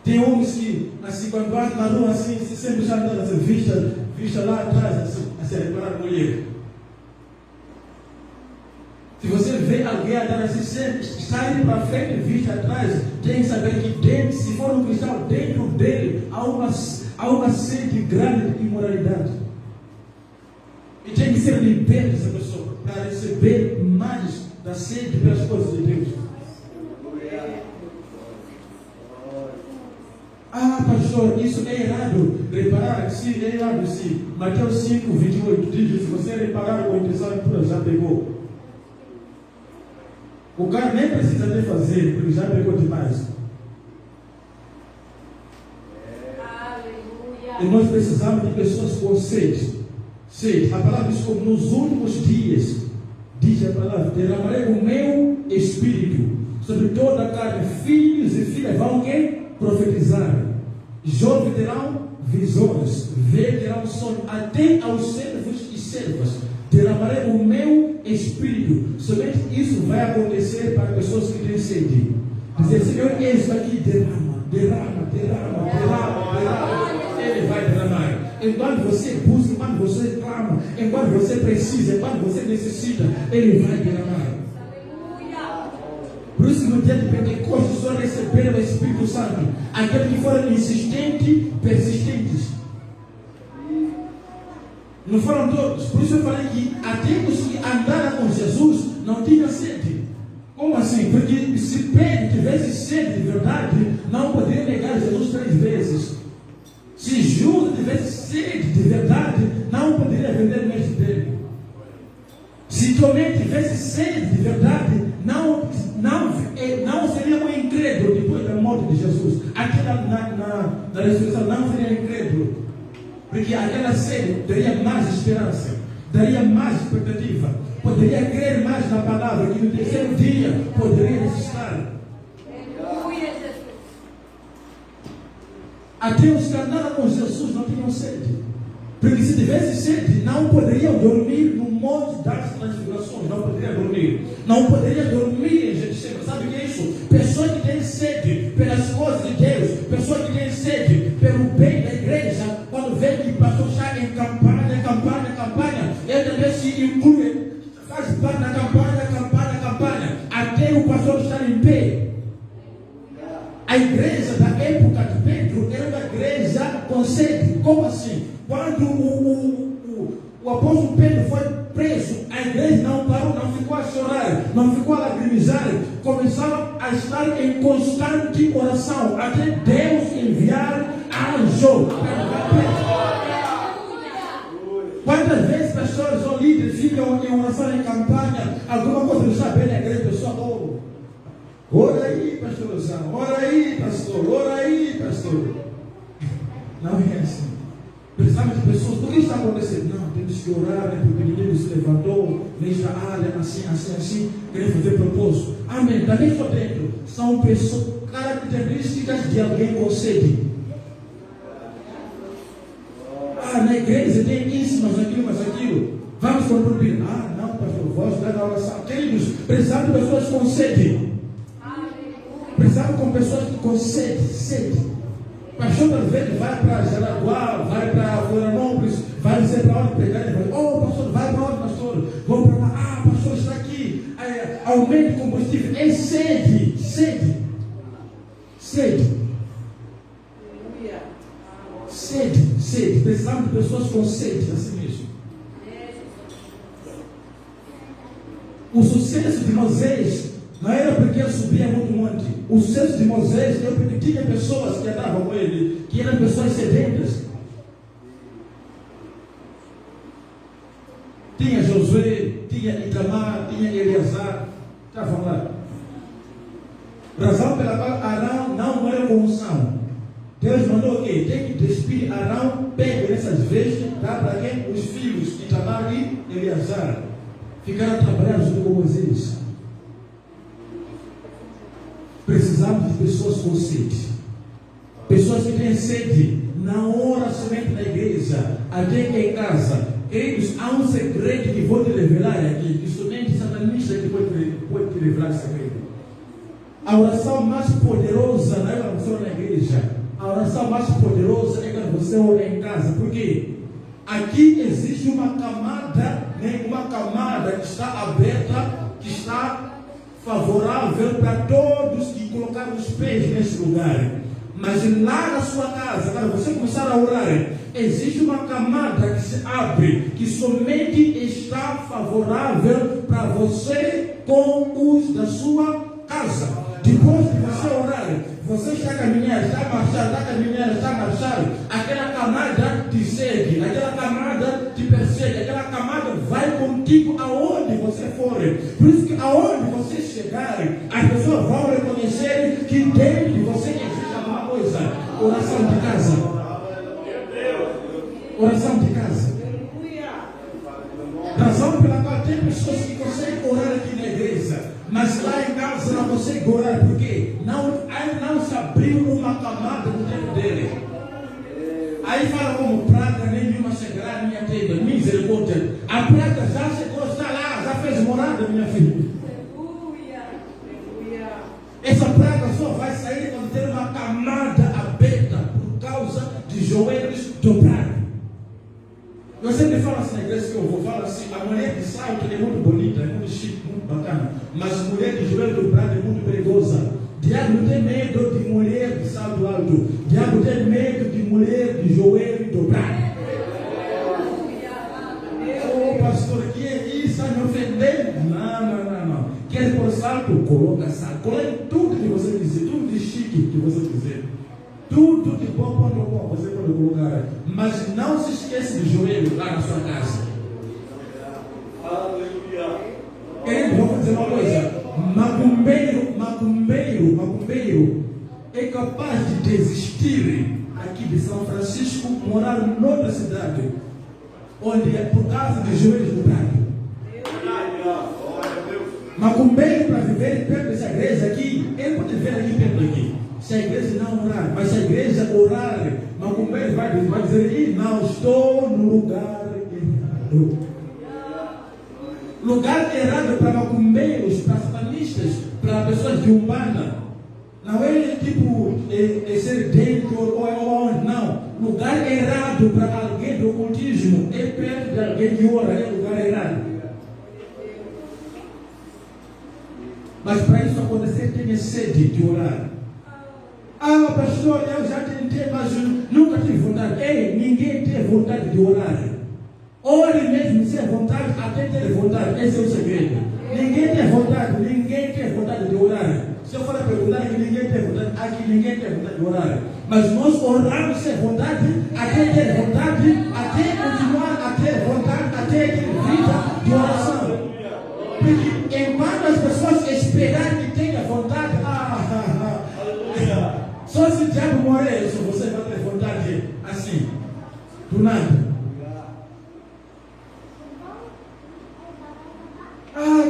Tem homens que, assim, quando andam na rua, assim, sempre já andam assim, vista lá atrás, assim, reparar a mulher. Se você vê alguém andando assim, sempre sai para frente e vista atrás, tem que saber que dentro, se for um cristão, dentro dele há uma sede grande de imoralidade. E tem que ser liberto essa pessoa para receber mais da sede pelas coisas de Deus. Pastor, isso é errado. Reparar que sim, é errado sim. Mateus 5, 28 diz: se você reparar com a intenção impura, já pegou. O cara nem precisa de fazer, porque já pegou demais. E nós precisamos de pessoas com sede. Sede. A palavra diz como nos últimos dias, diz a palavra, derramarei o meu espírito sobre toda a carne. Filhos e filhas vão profetizar. Jovens terão visões, velhos terão sonho, até aos servos e servas. Derramarei o meu espírito. Somente isso vai acontecer para pessoas que têm sede. Dizer, Senhor, eis aqui, derrama. Ele vai derramar. Enquanto você busca, enquanto você clama, enquanto você precisa, enquanto você necessita, Ele vai derramar. Por isso, no dia de Pentecostes, só receberam o Espírito Santo aqueles que foram insistentes, persistentes. Não foram todos. Por isso eu falei que até os que andaram com Jesus não tinham sede. Como assim? Porque se Pedro tivesse sede de verdade, não poderia negar Jesus 3 vezes. Se Judas tivesse sede de verdade, não poderia vender o mestre dele. Se Tomé tivesse sede de verdade, não seria um incrédulo depois da morte de Jesus. Aqui na ressurreição não seria incrédulo. Porque aquela sede daria mais esperança, daria mais expectativa, poderia crer mais na palavra, que no terceiro dia poderia ressuscitar. Até os que andaram com Jesus não tinham sede. Porque se tivesse sede, não poderiam dormir no monte das transfigurações. Não poderiam dormir. Não poderiam dormir em Getsemane. Sabe o que é isso? Pessoas que têm sede pelas coisas de Deus, pessoas que têm sede pelo bem da igreja, quando vê que o pastor está em campanha, ele também se inclui, faz parte da campanha, até o pastor estar em pé. A igreja da época de Pedro era uma igreja com sede. Como assim? Quando o apóstolo Pedro foi preso, a igreja não parou, não ficou a chorar, não ficou a lagrimizar, começaram a estar em constante oração, até Deus enviar anjo para levar Pedro. Quantas vezes pastores ou líderes ficam em oração, em campanha, alguma coisa não sabe na igreja, pessoal, ora aí, pastorzão, ora aí, pastor. Não é assim. Precisamos de pessoas, o que está acontecendo? Não, temos que orar, né, porque o inimigo se levantou nesta área, assim, querendo fazer propósito. Amém. Também só dentro são pessoas, características de alguém com sede. Na igreja tem isso, mas aquilo. Vamos contribuir. Não, pastor, vou ajudar na oração. Queridos, precisamos de pessoas com sede. Precisamos com pessoas com sede. Pastor, às vezes vai para Jaraguá, vai para Florianópolis, vai dizer para onde pegar, ele vai, pastor, vai para onde, pastor? Vamos para lá, pastor, está aqui, aumento de combustível, é sede. Precisamos de pessoas com sede, assim mesmo. O sucesso de Moisés não era porque ele subia muito monte. O sucesso de Moisés era porque tinha pessoas que andavam com ele, que eram pessoas sedentas. Tinha Josué, tinha Itamar, tinha Eleazar. Estavam lá. Razão pela qual Arão não era com unção. Deus mandou o quê? Tem que despir Arão, pega essas vestes, dá para quem? Os filhos de Itamar e Eleazar. Ficaram trabalhando junto com Moisés. Precisamos de pessoas com sede. Pessoas que têm sede. Não ora somente na igreja, até em casa. Queridos, há um segredo que vou te revelar aqui, que somente satanista que pode te revelar esse segredo. A oração mais poderosa não é quando você ora na igreja. A oração mais poderosa é quando você ora em casa. Por quê? Aqui existe uma camada que está aberta, que está favorável para todos que colocaram os pés nesse lugar. Mas lá na sua casa, quando você começar a orar, existe uma camada que se abre, que somente está favorável para você com os da sua casa. Depois de você orar, você está a caminhar, está a marchar, aquela camada te segue, aquela camada te persegue, aquela camada vai contigo aonde você for. Por isso que aonde você chegar, as pessoas vão reconhecer que dentro de você existe alguma coisa. Oração de casa. Razão pela qual tem pessoas que conseguem orar aqui na igreja, mas lá em casa não conseguem orar, porque não se abriu uma camada no tempo dele. Aí fala como praga, nenhuma chegará à minha tenda, misericórdia. A praga já chegou, está lá, já fez morada, minha filha. Essa praga só vai sair quando ter uma camada aberta por causa de joelhos dobrados. Eu sempre falo assim na igreja que eu vou, falo assim, a mulher de salto é muito bonita, é muito chique, muito bacana, mas a mulher de joelho dobrado é muito perigosa. Diabo não tem medo de mulher de salto alto, diabo tem medo de mulher de joelho dobrado. Oh, pastor, que é isso? Está me ofendendo? Não. Quer por salto? Coloca salto. Coloque tudo que você quiser, tudo de chique que você quiser. Tudo de bom, você pode colocar. Mas não se esqueça de joelho lá na sua casa. Aleluia. Querido, vou dizer uma coisa. Macumbeiro é capaz de desistir aqui de São Francisco, morar em outra cidade, onde é por causa de joelhos dobrados. Macumbeiro, para viver perto dessa igreja aqui, ele pode viver aqui perto aqui. Se a igreja não orar, mas se a igreja orar, macumbeiro vai dizer: não, estou no lugar errado. Lugar errado para macumbeiros, para satanistas, para pessoas de Umbanda. Não é tipo ser dentro ou onde, não. Lugar errado para alguém do ocultismo é perto de alguém que ora, é lugar errado. Mas para isso acontecer, tenha sede de orar. Ah, pastor, eu já tentei, mas nunca tive vontade. Ei, ninguém tem vontade de orar. Ore mesmo sem vontade, até ter vontade. Esse é o segredo. Ninguém tem vontade de orar. Se eu for perguntar que ninguém tem vontade, aqui ninguém tem vontade de orar. Mas nós oramos sem vontade, até ter vontade, até continuar a ter vontade, até ter vida de oração. Porque enquanto as pessoas esperarem que tenha vontade, só se o diabo morrer, se você vai ter vontade assim, do nada.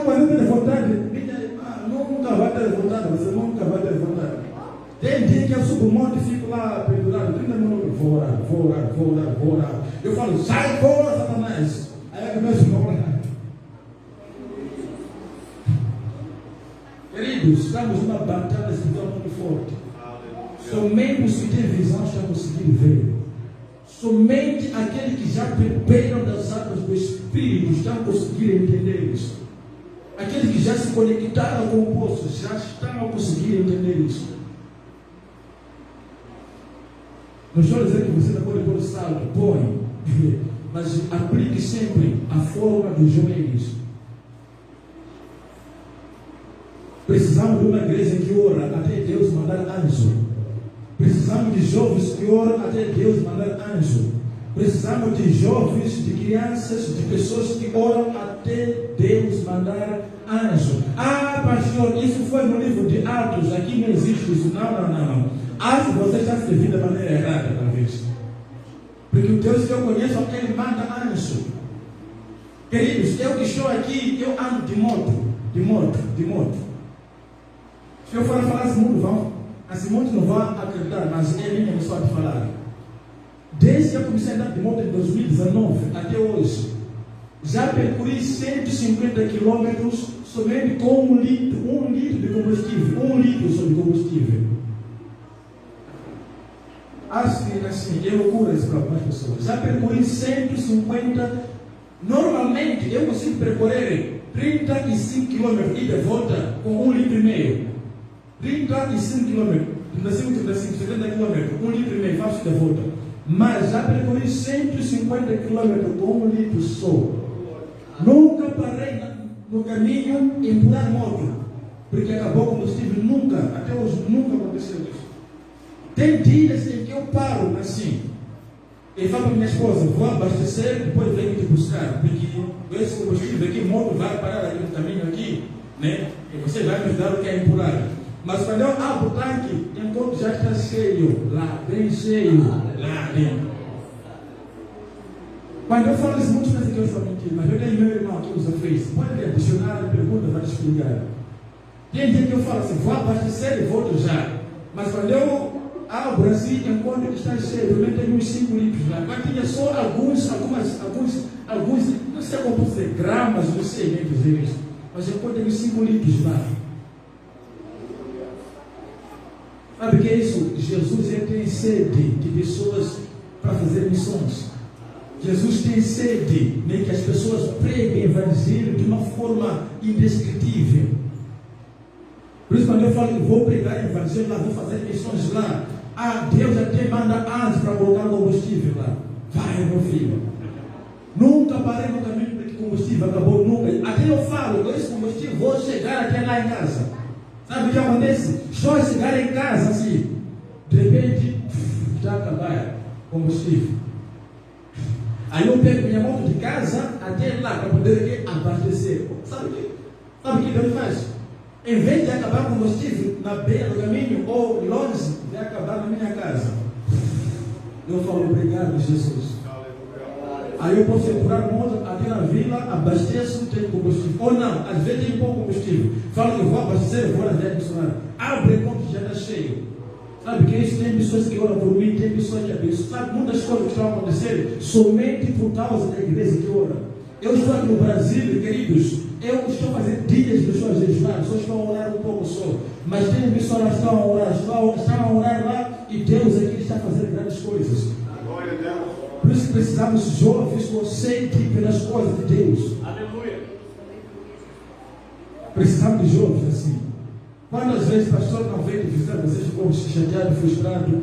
Quando eu tenho vontade, minha irmã nunca vai ter vontade, você nunca vai ter vontade. Tem dia que eu subo um monte e fico lá pendurado, 30 minutos, vou orar. Eu falo, sai fora, Satanás. Aí eu começo a orar. Queridos, estamos numa batalha espiritual muito forte. Somente os que têm visão estão conseguindo ver. Somente aqueles que já beberam das águas do Espírito estão conseguindo entender isso. Aqueles que já se conectaram com o poço já estão conseguindo entender isso. Não estou dizendo que você não pode pôr o salto, põe. Mas aplique sempre a forma dos joelhos. Precisamos de uma igreja que ora até Deus mandar anjo. Precisamos de jovens que oram até Deus mandar anjo. Precisamos de jovens, de crianças, de pessoas que oram até Deus mandar anjo. Ah, pastor, isso foi no livro de Atos, aqui não existe isso. Não. Acho que você está se servindo da maneira errada, talvez. Porque o Deus que eu conheço, ele manda anjo. Queridos, eu que estou aqui, eu ando de moto. Se eu for falar assim, muitos não vão acreditar, mas é minha missão de falar. Desde que eu comecei a andar de moto em 2019 até hoje, já percorri 150 quilômetros somente com 1 litro de combustível. 1 litro só de combustível. Assim, é loucura isso para algumas pessoas. Já percorri 150. Normalmente eu consigo percorrer 35 quilômetros ida e volta com 1,5 litro. 35 quilômetros, 70 quilômetros, 1,5 litro, faço de volta. Mas já percorri 150 quilômetros com 1 litro só. Nunca parei no caminho em pular moto, porque acabou o combustível. Até hoje nunca aconteceu isso. Tem dias em que eu paro assim, e falo para minha esposa, vou abastecer, depois venho te buscar, porque esse combustível aqui, moto vai parar aqui no caminho aqui, né? E você vai me dar o que é empurrar. Mas quando eu abro o tanque, enquanto já está cheio, lá, bem cheio, lá dentro. Quando eu falo isso, muitos pensam que eu estou mentindo, mas eu tenho meu irmão que usa Face. Pode ver, dicionário, pergunta, vai te explicar. Tem dia que eu falo assim, vou abastecer e volto já. Mas quando eu abro assim, enquanto ele está cheio, eu tenho uns 5 litros lá. Mas tinha só alguns, não sei como posso dizer gramas, não sei nem dizer isso. Mas eu tenho 5 litros lá. Sabe o que é isso? Jesus tem sede de pessoas para fazer missões. Jesus tem sede de que as pessoas preguem o evangelho de uma forma indescritível. Por isso, quando eu falo que vou pregar o evangelho lá, vou fazer missões lá, Deus até manda anjos para colocar combustível lá. Vai, meu filho. Nunca parei no caminho porque combustível acabou, nunca. Até eu falo, com esse combustível vou chegar até lá em casa. Sabe o que acontece? Só chegar em casa assim, de repente, já acabar combustível. Aí eu pego minha moto de casa até lá para poder abastecer. Sabe o que Deus faz? Em vez de acabar o combustível na beira do caminho ou longe, vai acabar na minha casa. Eu falo, obrigado, Jesus. Aí eu posso procurar moto até na vila, abasteço, tenho combustível. Ou não, às vezes tem pouco combustível. Falo que vou abastecer, vou na viagem missionária. Abre quando já está cheio. Sabe que isso? Tem pessoas que oram por mim, tem pessoas que abençoam. Sabe, muitas coisas que estão acontecendo somente por causa da igreja que ora. Eu estou aqui no Brasil, queridos. Eu estou fazendo dias de pessoas jejuar, só estou a orar um pouco só. Mas tem pessoas que estão a orar, estão a orar lá e Deus aqui está fazendo grandes coisas. Glória a Deus. Por isso que precisamos de jovens com sede pelas coisas de Deus. Aleluia. Precisamos de jovens assim. Quantas vezes o pastor não veio visitar vocês, ficou chateado, frustrado?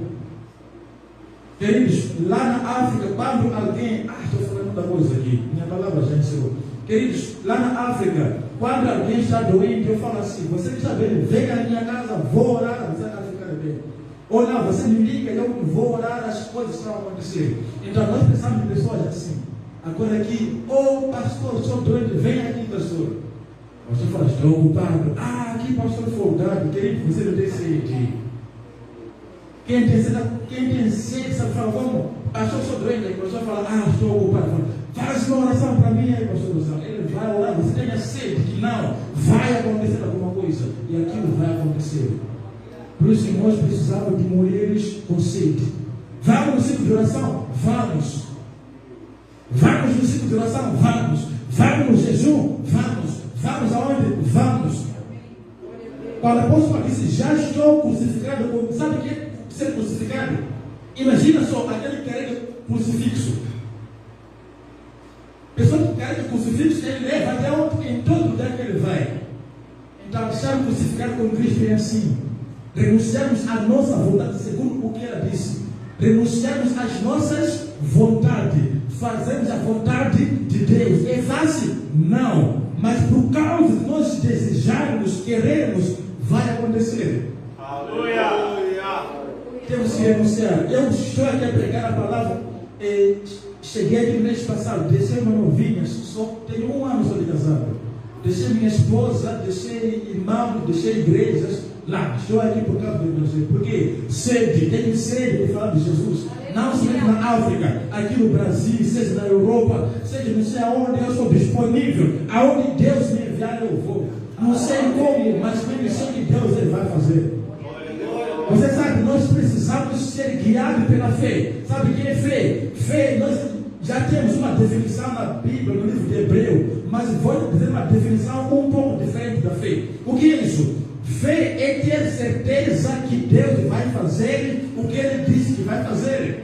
Queridos, lá na África, quando alguém... estou falando muita coisa aqui. Minha palavra já encerrou. Queridos, lá na África, quando alguém está doente, eu falo assim, você está bem, venha na minha casa, vou orar, você vai ficar bem. Ou não, você me liga, eu vou orar, as coisas estão acontecendo. Então nós precisamos de pessoas assim. Agora aqui, pastor, sou doente, vem aqui, pastor. O pastor fala, estou ocupado. Aqui, pastor, folgado, querido, você não tem sede. Quem tem sede, sabe, fala, vamos, pastor, sou doente, o pastor fala, estou ocupado. Fala, faz uma oração para mim aí, pastor. Ele vai orar, você tem a sede, que não, vai acontecer alguma coisa. E aquilo vai acontecer. Por isso que nós precisamos de mulheres com sede. Vamos no ciclo de oração? Vamos. Vamos no ciclo de oração? Vamos. Vamos no jejum? Vamos. Vamos aonde? Vamos. Quando o apóstolo disse, já estou crucificado, sabe o que é ser crucificado? Imagina só, aquele que carrega crucifixo. Pessoa que carrega crucifixo, ele leva até onde, em todo lugar que ele vai. Então, estar crucificado com Cristo é assim. Renunciarmos à nossa vontade, segundo o que ela disse. Renunciarmos às nossas vontades. Fazemos a vontade de Deus. É fácil? Não. Mas por causa de nós desejarmos, queremos, vai acontecer. Aleluia! Temos que renunciar. Eu estou aqui a pregar a palavra. Cheguei aqui no mês passado, deixei uma novinha, só tenho 1 ano só de casado. Deixei minha esposa, deixei irmãos, deixei igrejas. Lá, estou aqui por causa do Evangelho. Porque sede, tenho sede de falar de Jesus. Não somente na África, aqui no Brasil, seja na Europa, seja não sei aonde, eu sou disponível. Aonde Deus me enviar, eu vou. Não sei como, mas a missão que Deus ele vai fazer. Você sabe, nós precisamos ser guiados pela fé. Sabe o que é fé? Fé, nós já temos uma definição na Bíblia, no livro de Hebreu, mas vou dizer uma definição um pouco diferente da fé. O que é isso? Fé é ter certeza que Deus vai fazer o que Ele disse que vai fazer.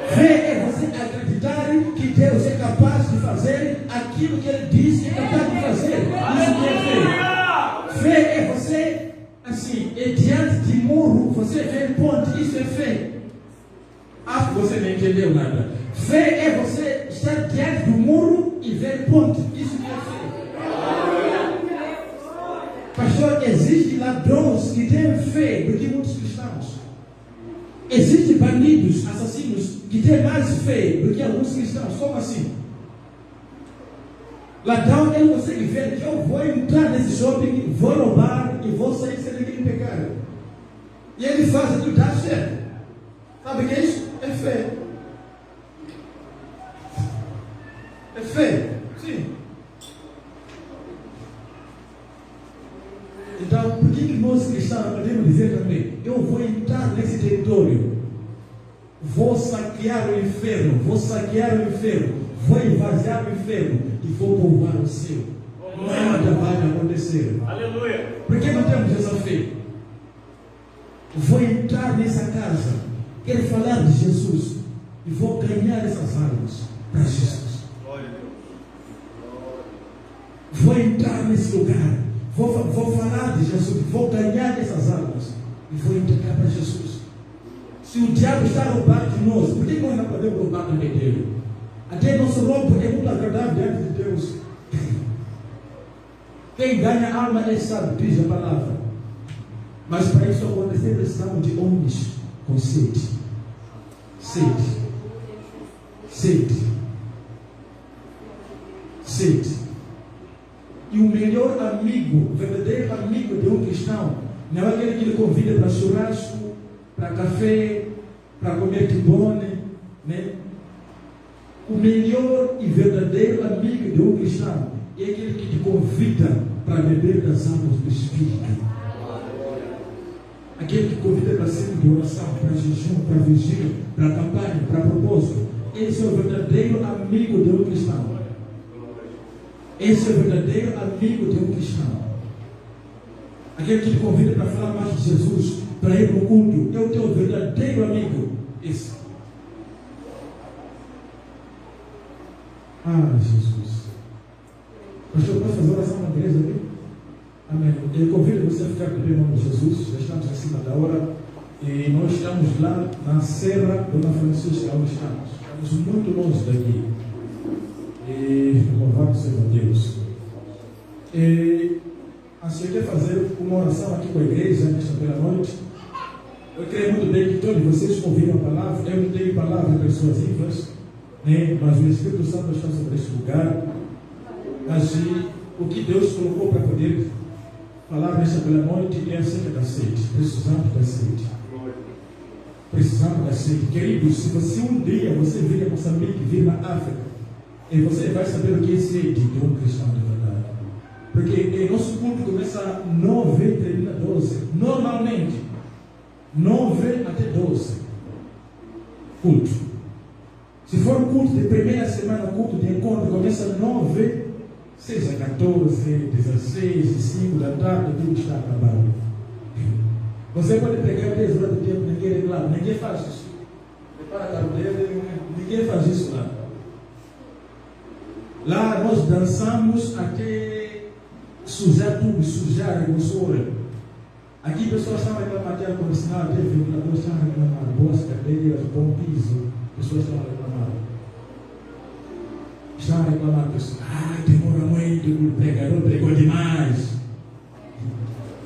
Fé é você acreditar que Deus é capaz de fazer aquilo que Ele disse que é capaz de fazer. Isso que é fé. Fé é você, assim, diante de muro, você vê ponte. Isso é fé. Você não entendeu nada. Fé é você estar diante do muro e ver ponte. Isso que é fé. Pastor, existem ladrões que têm fé do que muitos cristãos. Existem bandidos, assassinos, que têm mais fé do que alguns cristãos. Como assim? Ladrão, ele consegue ver que eu vou entrar nesse shopping, vou roubar e vou sair sem ninguém pegar. E ele faz aquilo dar certo. Sabe o que é isso? É fé. É fé. Sim. Então, por que nós cristãos podemos dizer também, eu vou entrar nesse território, vou saquear o inferno, vou vou esvaziar o inferno e vou povoar o céu. Nada vai acontecer. Aleluia. Por que não temos essa fé? Vou entrar nessa casa, quero falar de Jesus e vou ganhar essas almas para Jesus. Vou entrar nesse lugar, vou falar de Jesus, vou ganhar essas almas e vou entregar para Jesus. Se o diabo está roubando de nós, por que nós não podemos roubar também dele? Até nosso roubo é muito agradável diante de Deus. Quem ganha a alma é sábio, diz a palavra. Mas para isso acontecer, precisamos de homens com sede. Sede. Sede. Sede. E o melhor amigo, o verdadeiro amigo de um cristão, não é aquele que ele convida para churrasco, para café, para comer tibone, né? O melhor e verdadeiro amigo de um cristão é aquele que te convida para beber das águas do Espírito. Aquele que convida para sempre de oração, para jejum, para vigília, para campanha, para propósito. Esse é o verdadeiro amigo de um cristão. Esse é o verdadeiro amigo de um cristão. Aquele que te convida para falar mais de Jesus, para ir para o culto. É o teu verdadeiro amigo. Esse. Jesus. Pastor, posso fazer oração na igreja aqui? Amém. Eu convido você a ficar com o nome de Jesus. Já estamos acima da hora. E nós estamos lá na Serra Dona Francisca, onde estamos. Estamos muito longe daqui. E louvado seja Deus. E assim, eu quero fazer uma oração aqui com a igreja nesta pela noite. Eu creio muito bem que todos vocês ouviram a palavra. Eu não tenho palavra persuasivas, né? Mas o Espírito Santo está sobre este lugar. Mas o que Deus colocou para poder falar nesta pela noite é acerca da sede. Precisamos da sede. Precisamos da sede. Queridos, se você um dia você vir a Moçambique, vir na África, e você vai saber o que é sede de um cristão de verdade. Porque nosso culto começa às 9 e termina às 12. Normalmente, 9 até 12. Culto. Se for culto de primeira semana, culto de encontro, começa às 9, seja 14, 16, 5 da tarde, tudo está acabado. Você pode pegar 10 horas de tempo, ninguém reclama, ninguém faz isso. Prepara a cadeira, ninguém faz isso lá. Lá nós dançamos até sujar tudo, sujar a emoção. Aqui pessoas estão reclamando até ar-condicionado, até ventiladores estão reclamando, boas cadeiras, bom piso, pessoas estão reclamando. Estão reclamando, pessoas, demora muito, o pregador pregou demais.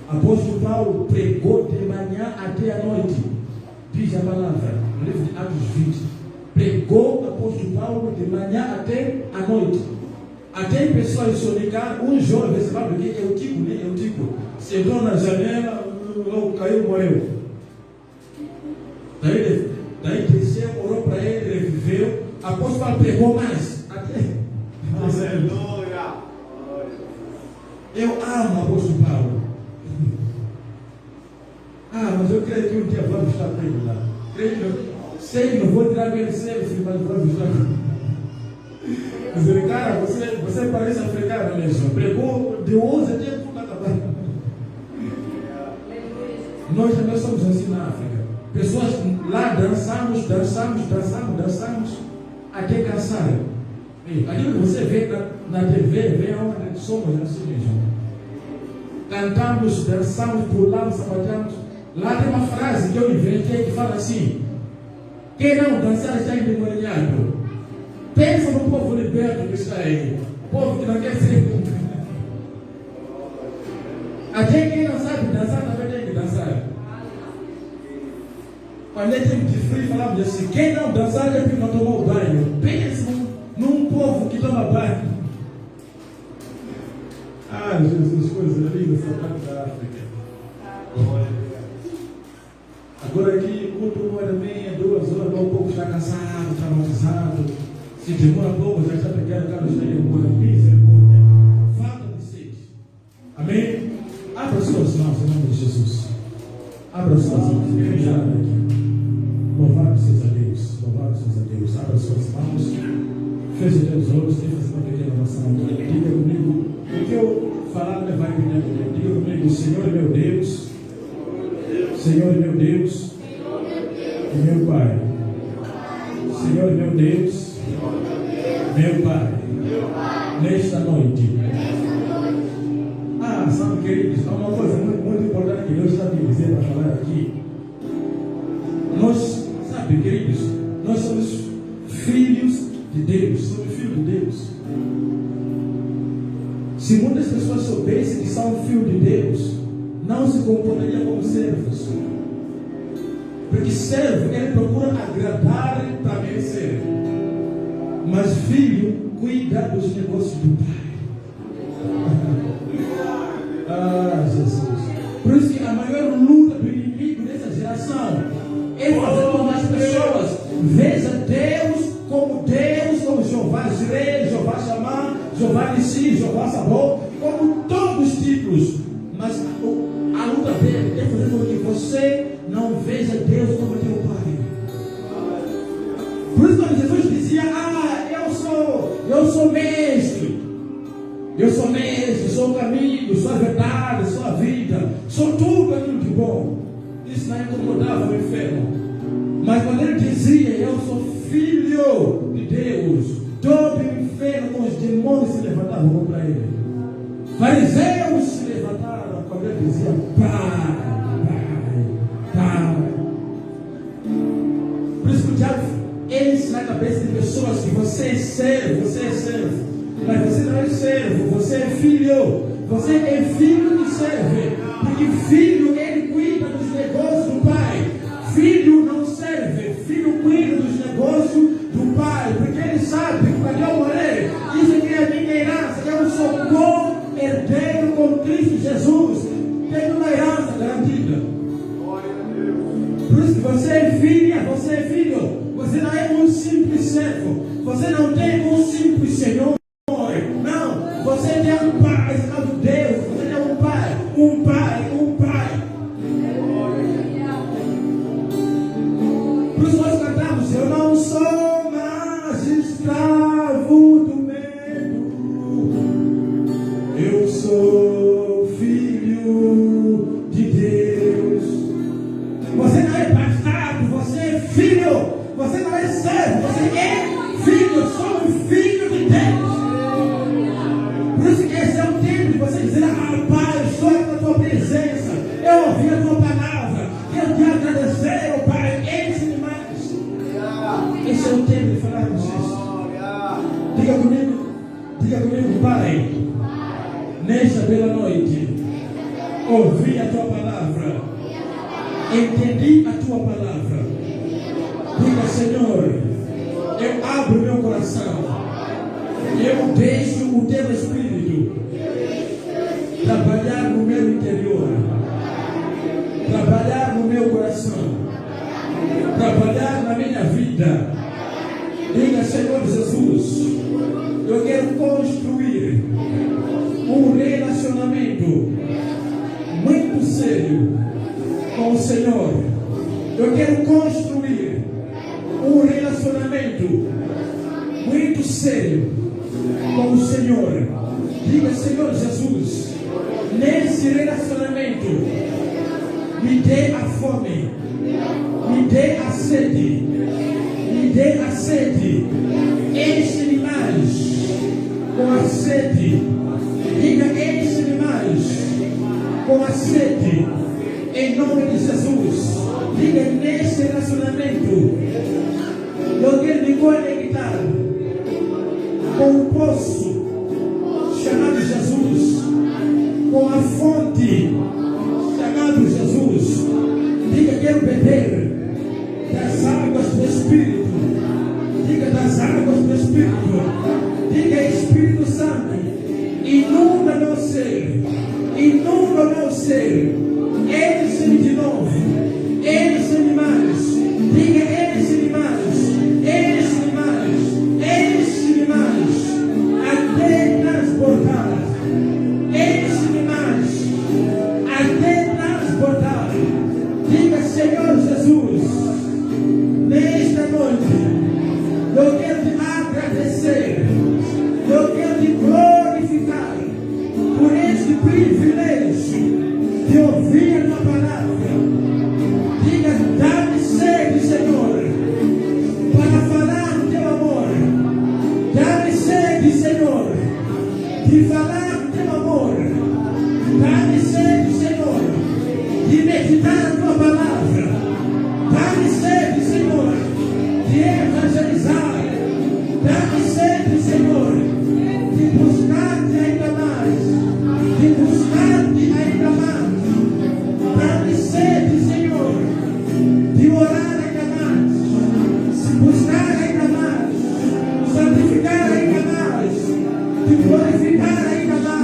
Apóstolo Paulo pregou de manhã até a noite, diz a palavra, no livro de Atos 20. Pregou o apóstolo Paulo de manhã até a noite. Até pessoas sonegar, um jovem, você sabe o que é o tipo, né? É o tipo. Sentou na janela, caiu, morreu. Daí desceu, orou para ele, ele viveu. O apóstolo Paulo pregou mais. Até. Aleluia! Eu amo o apóstolo Paulo. Mas eu creio que um dia vamos estar com ele lá. Creio que sei que não vou tirar ele selfie, mas vamos estar com ele. Dizer, cara, você parece africano mesmo. Pregou de 11 até tudo acabar. Nós também somos assim na África. Pessoas lá dançamos até cansar. Aquilo que você vê na TV, vê onde somos assim mesmo. Cantamos, dançamos, pulamos, sapateamos. Lá tem uma frase que eu inventei que fala assim: quem não dançar está endemoniado. Pensa no povo liberto que está aí. O povo que não quer ser. Até quem não sabe dançar também tem que dançar. Quando é tempo de frio, falamos assim: quem não dançar é porque não tomou banho. Pensa num povo que toma banho. Jesus, coisa linda essa parte da África. Agora aqui, culto 1h30, 2 horas, um pouco está cansado, traumatizado. Se demora pouco, já está pegando o carro cheio, misericórdia. Falta de sede. Amém? Abra suas mãos em nome de Jesus. Abra suas mãos. Queremos já aqui. Louvado seja Deus. Louvado seja Deus. Abra suas mãos. Feche teus olhos e faça uma pequena oração. Diga comigo, o que eu falar vai entender. Diga comigo, Senhor meu Deus, Senhor meu Deus e meu Pai. Senhor meu Deus, meu Pai, nesta noite. Sabe, queridos, há uma coisa muito importante que Deus está me dizendo para falar aqui. Nós, sabe, queridos, nós somos filhos de Deus. Somos filhos de Deus. Se muitas pessoas soubessem que são filhos de Deus, não se comportariam como servos. Porque servo, ele procura agradar para merecer. Mas filho cuida dos negócios do Pai. Jesus. Por isso que a maior luta do inimigo dessa geração é fazer com que as pessoas vejam Deus, como Jeová Jireh, Jeová Shammah, Jeová Nissi, Jeová Sabot, como todos os títulos. Mas a luta dele é fazer com que você não veja Deus como teu Pai. Por isso quando Jesus dizia, eu sou mestre. Eu sou mestre, sou o caminho, sou a verdade, sou a vida, sou tudo aquilo de bom. Isso não incomodava o inferno. Mas quando ele dizia, eu sou filho de Deus, todo o inferno com os demônios se levantavam contra ele. Fariseus se levantaram quando ele dizia, Pai. Por isso que o diabo enche na cabeça de pessoas que você é servo. Mas você não é servo, você é filho. Você é filho que serve. Porque filho, ele cuida dos negócios do pai. Filho não serve, filho cuida dos negócios do pai. Porque ele sabe que quando eu morrer, isso aqui é a minha herança. Eu sou co-herdeiro com Cristo Jesus. Tenho uma herança garantida. Por isso que você é filha, você é filho. Você não é um simples servo. Você não tem um simples senhor. Não, você tem um pai, chamado Deus. Você tem um pai. Por isso nós cantamos, eu não sou mais escravo do medo. Eu sou filho de Deus. Você não é bastardo, você é filho. Você não é servo, você é filho. Eu sou um filho de Deus. Por isso que esse é o tempo de você dizer, Pai, estou aqui na tua presença. Eu ouvi a tua palavra. Quero te agradecer, oh Pai, ensine mais. Esse é o tempo de falar com vocês. Diga comigo, Pai, nesta bela noite, ouvi a tua palavra, entendi a tua palavra. Diga, Senhor, eu abro meu coração, eu deixo o teu Espírito trabalhar no meu interior, trabalhar no meu coração, trabalhar na minha vida. Diga, Senhor Jesus, eu quero construir um relacionamento muito sério com o Senhor. Eu quero construir um relacionamento muito sério com o Senhor. Diga, Senhor Jesus, nesse relacionamento, me dê a fome, me dê a sede, me dê a sede, enche-me mais com a sede. Diga, enche-me mais com a sede, em nome de Jesus. Diga, nesse relacionamento, eu quero me conectar com o poço chamado Jesus, com a fonte chamado Jesus. Diga, quero beber das águas do Espírito. Diga, das águas do Espírito. Diga, Espírito Santo, inunda meu ser, inunda meu ser. Enche-me de novo, enche-me mais. Diga, enche-me mais, enche-me mais, enche-me mais, até transportar. Enche-me mais, até transportar. Diga, Senhor Jesus, nesta noite, eu quero te agradecer de ouvir uma palavra. Diga, dá-me sede, Senhor, para falar do teu amor. Dá-me sede, Senhor, de falar do teu amor. Dá-me sede, Senhor, de meditar a tua palavra. Dá-me sede, Senhor, de evangelizar. Dá-me sede, Senhor, de buscar-te ainda mais. De buscar-te ainda mais. Dá-me sede, Senhor, de orar ainda mais. De buscar ainda mais. Santificar ainda mais. De glorificar ainda mais.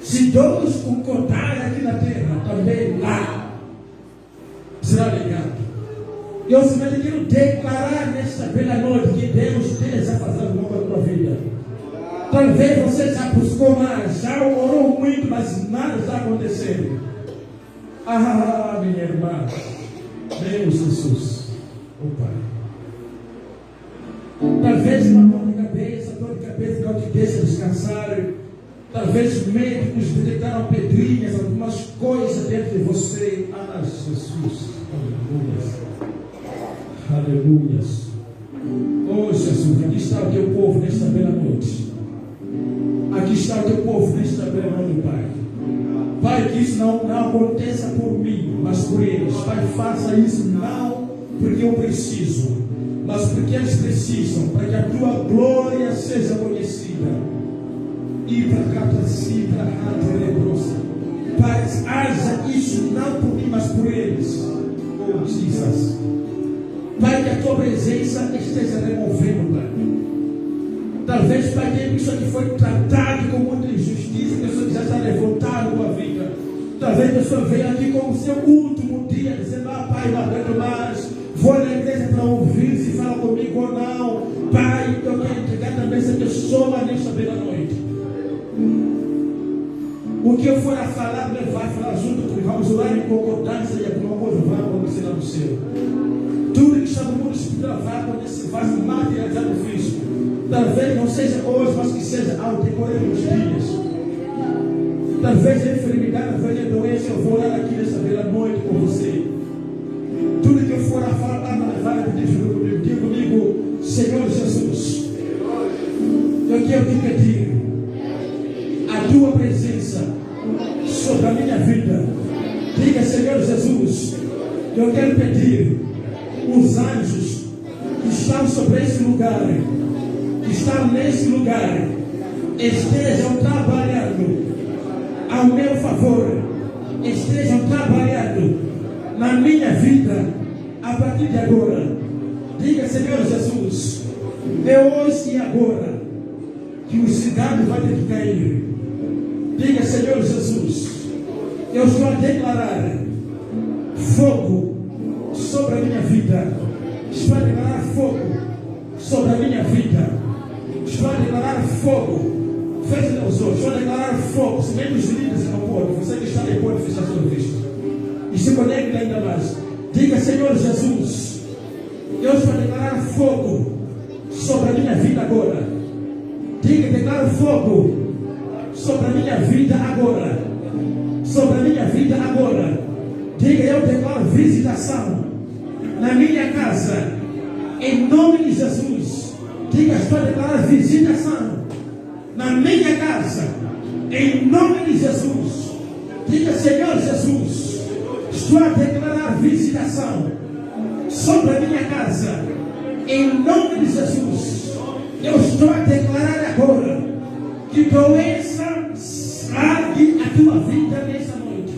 Se todos concordarem aqui na terra, também lá será ligado. Eu simplesmente quero declarar nesta bela noite que Deus esteja fazendo algo na tua vida. Talvez você já buscou mais, já orou muito, mas nada está acontecendo. Ah, minha irmã, meu Jesus, o Pai. Talvez uma dor de cabeça não te deixa descansar. Talvez médicos detectaram pedrinhas, algumas coisas dentro de você. Ah, Jesus, aleluia. Oh, Jesus, aqui está o teu povo nesta bela noite. Aqui está o teu povo nesta bela noite, Pai. Pai, que isso não aconteça por mim, mas por eles. Pai, faça isso não porque eu preciso, mas porque eles precisam, para que a tua glória seja conhecida. E para cá, para si, para cá, tenebrosa. Pai, haja isso não por mim, mas por eles. Oh, Jesus. Pai, que a tua presença esteja removendo, Pai. Talvez, Pai, isso aqui foi tratado com muita injustiça, a pessoa que já está revoltada com a vida. Talvez a pessoa venha aqui com o seu último dia, dizendo: ah, Pai, não aguento mais, vou na igreja para ouvir se fala comigo ou não. Pai, eu quero entregar também essa pessoa nesta bela noite. que eu for a falar, vai falar junto comigo. Vamos orar em concordância e alguma coisa vai acontecer lá no céu. Tudo que está no mundo espiritual vai acontecer, vai se materializar no físico. Talvez não seja hoje, mas que seja ao decorrer dos dias. Talvez a enfermidade, talvez a doença, eu vou orar aqui nessa bela noite com você. Tudo que eu for a falar, vai pedir, diga comigo, Senhor Jesus, eu quero te pedir a tua presença sobre a minha vida. Diga, Senhor Jesus, eu quero pedir os anjos que estão sobre esse lugar, que estão nesse lugar, estejam trabalhando ao meu favor, estejam trabalhando na minha vida a partir de agora. Diga, Senhor Jesus, é hoje e agora que o cidade vai ter que cair. Diga, Senhor Jesus, eu estou a declarar fogo sobre a minha vida. Estou a declarar fogo sobre a minha vida. Estou a declarar fogo. Feche os olhos. Estou a declarar fogo. Se nem os líderes não podem, você que está aí pode fechar seu visto. E se conecta ainda mais. Diga, Senhor Jesus, eu estou a declarar fogo sobre a minha vida agora. Diga, declaro fogo sobre a minha vida agora. Sobre a minha vida agora. Diga, eu declaro visitação na minha casa. Em nome de Jesus. Diga, estou a declarar visitação na minha casa. Em nome de Jesus. Diga, Senhor Jesus, estou a declarar visitação sobre a minha casa. Em nome de Jesus. Eu estou a declarar agora que doença largue a tua vida nessa noite.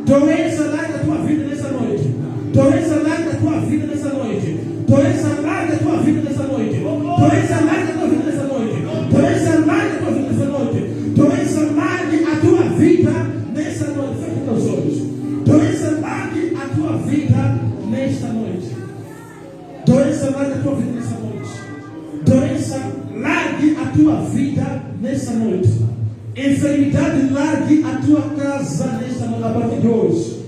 Doença larga a tua vida nessa noite. Doença larga a tua vida nessa noite. Doença larga a tua vida nessa noite. Doença larga a tua vida nessa noite. Doença larga a tua vida nessa noite. Doença largue a tua vida nessa noite. Feche teus olhos. Doença largue a tua vida nesta noite. Doença larga a tua vida nessa noite. Doença largue a tua vida nessa noite. Enfermidade largue a tua casa nesta noite. A partir de hoje.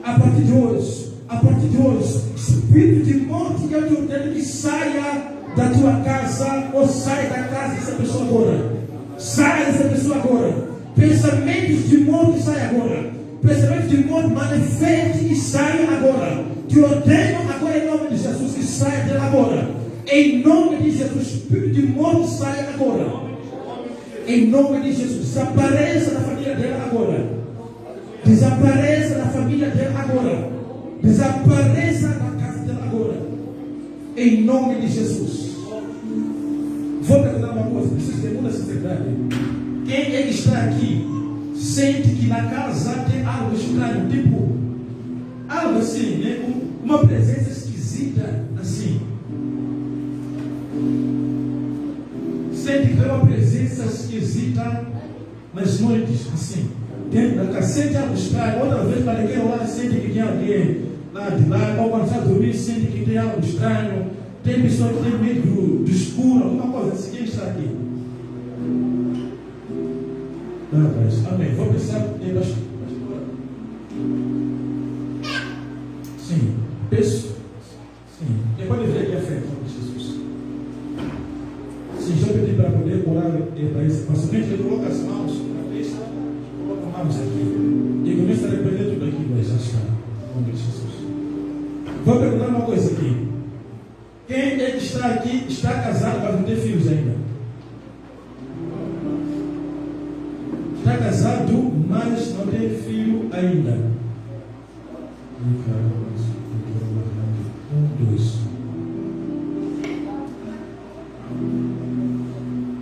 A partir de hoje. A partir de hoje. Espírito de morte que eu te ordeno que saia da tua casa ou saia da casa dessa pessoa agora. Saia dessa pessoa agora. Pensamentos de morte saia agora. Pensamentos de morte manifeste e saia agora. Te ordeno agora em nome de Jesus que saia dela agora. Em nome de Jesus, espírito de morte saia agora. Em nome de Jesus, desapareça da família dela agora. Desapareça da família dela agora. Desapareça da casa dela agora. Em nome de Jesus. Vou perguntar uma coisa, preciso ter muita sinceridade. Quem é que está aqui sente que na casa tem algo estranho, tipo algo assim, né? Uma presença esquisita assim? Sente que tem uma presença esquisita nas noites, assim, dentro da casa, sente algo estranho. Outra vez, para quem lá, sente que tem alguém lá de lá, ou quando está dormindo, sente que tem algo estranho. Tem pessoas que tem medo do escuro, alguma coisa assim. Quem está aqui? Não, mas, amém. Vou pensar em pastor. Sim, peço. Sim, quem pode vir aqui à frente, em nome de Jesus. Sim, já pedi para poder orar para esse pastor. Gente, ele coloca as mãos na cabeça, coloca mãos aqui. E começa a repreender tudo aqui, mas já está. Em nome de Jesus. Vou perguntar uma coisa aqui. Quem é que está aqui, está casado, mas não tem filhos ainda? Está casado, mas não tem filho ainda. Dois.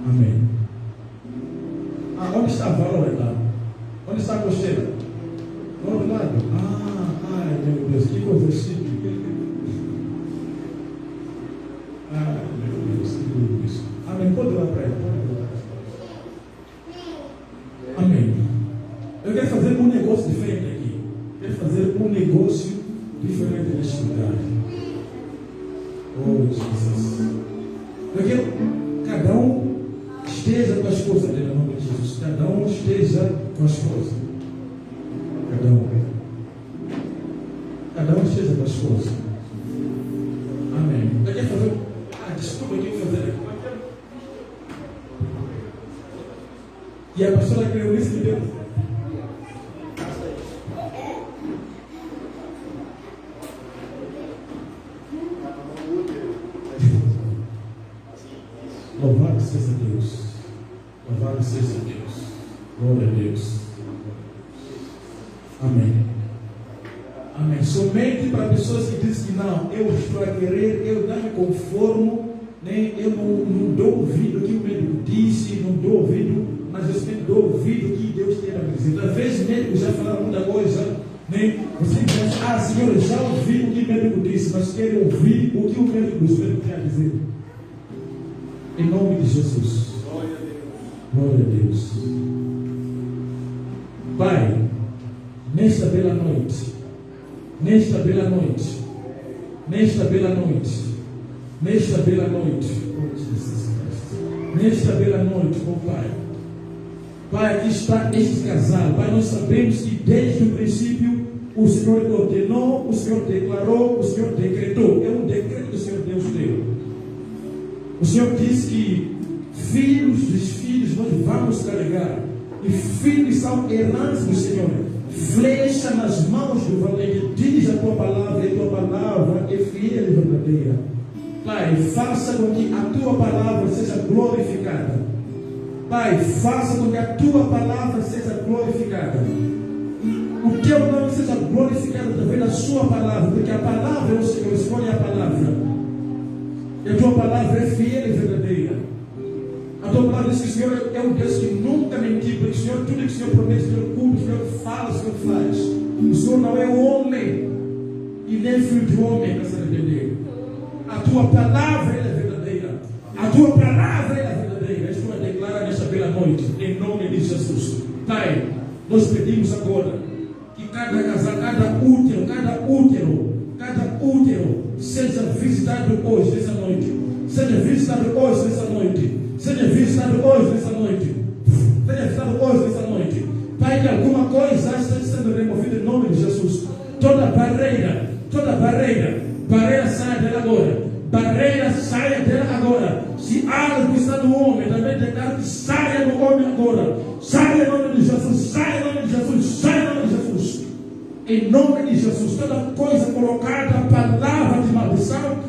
Amém. Onde está a válvula lá? Onde está a costeira? Do outro lado? Ai meu Deus, que coisa chique. Ai meu Deus, que lindo isso. Amém. Pode orar para ele. Amém. Eu quero fazer um negócio diferente aqui. Quero fazer um negócio diferente neste lugar. Oh Jesus. Eu quero que cada um esteja com as coisas dele, em nome de Jesus. Cada um esteja seja com a esposa. Cada um. Cada um esteja com a esposa. Amém. Eu quero fazer. Desculpa, eu quero fazer. E a pastora Cleonice me deu. Louvado seja Deus. Louvado seja Deus. Glória a Deus. Amém. Amém. Somente para pessoas que dizem que não, eu estou a querer, eu não me conformo, nem eu não dou ouvido ao que o médico disse, não dou ouvido, mas eu sempre dou ouvido ao que Deus tem a me dizer. Às vezes o médico já fala muita coisa, nem você pensa, Senhor, eu já ouvi o que o médico disse, mas quero ouvir o que o médico tem a dizer. Em nome de Jesus. Glória a Deus. Pai, nesta bela noite, nesta bela noite, nesta bela noite, nesta bela noite, nesta bela noite, oh Pai. Pai, aqui está este casal. Pai, nós sabemos que desde o princípio o Senhor ordenou, o Senhor declarou, o Senhor decretou. É um decreto que o Senhor Deus deu. O Senhor diz que filhos dos filhos nós vamos carregar. E filhos são heranças do Senhor. Flecha nas mãos do valente. Diz a tua palavra, e a tua palavra é fiel e verdadeira. Pai, faça com que a tua palavra seja glorificada. Pai, faça com que a tua palavra seja glorificada. O teu nome seja glorificado através da sua palavra, porque a palavra é o Senhor, escolhe a palavra. E a tua palavra é fiel e verdadeira. A tua palavra diz que o Senhor é um Deus que nunca mentiu, porque o Senhor, tudo que o Senhor promete, o Senhor cumpre, o Senhor fala, o Senhor faz. O Senhor não é homem e nem filho de homem para se arrepender. A tua palavra é verdadeira. A tua palavra é verdadeira. Estou a declarar nesta bela noite, em nome de Jesus. Pai, nós pedimos agora que cada casal, cada útero seja visitado hoje, nessa noite. Seja visitado hoje, nessa noite. Seja visitado hoje, nessa noite. Seja visitado hoje, nessa noite. Pai, que alguma coisa esteja sendo removida em nome de Jesus. Toda barreira saia dela agora. Barreira saia dela agora. Se algo está no homem, também declaro que saia do homem agora. Saia em nome de Jesus. Saia em nome de Jesus. Saia em nome de Jesus. Em nome de Jesus. Toda coisa colocada, palavra de maldição,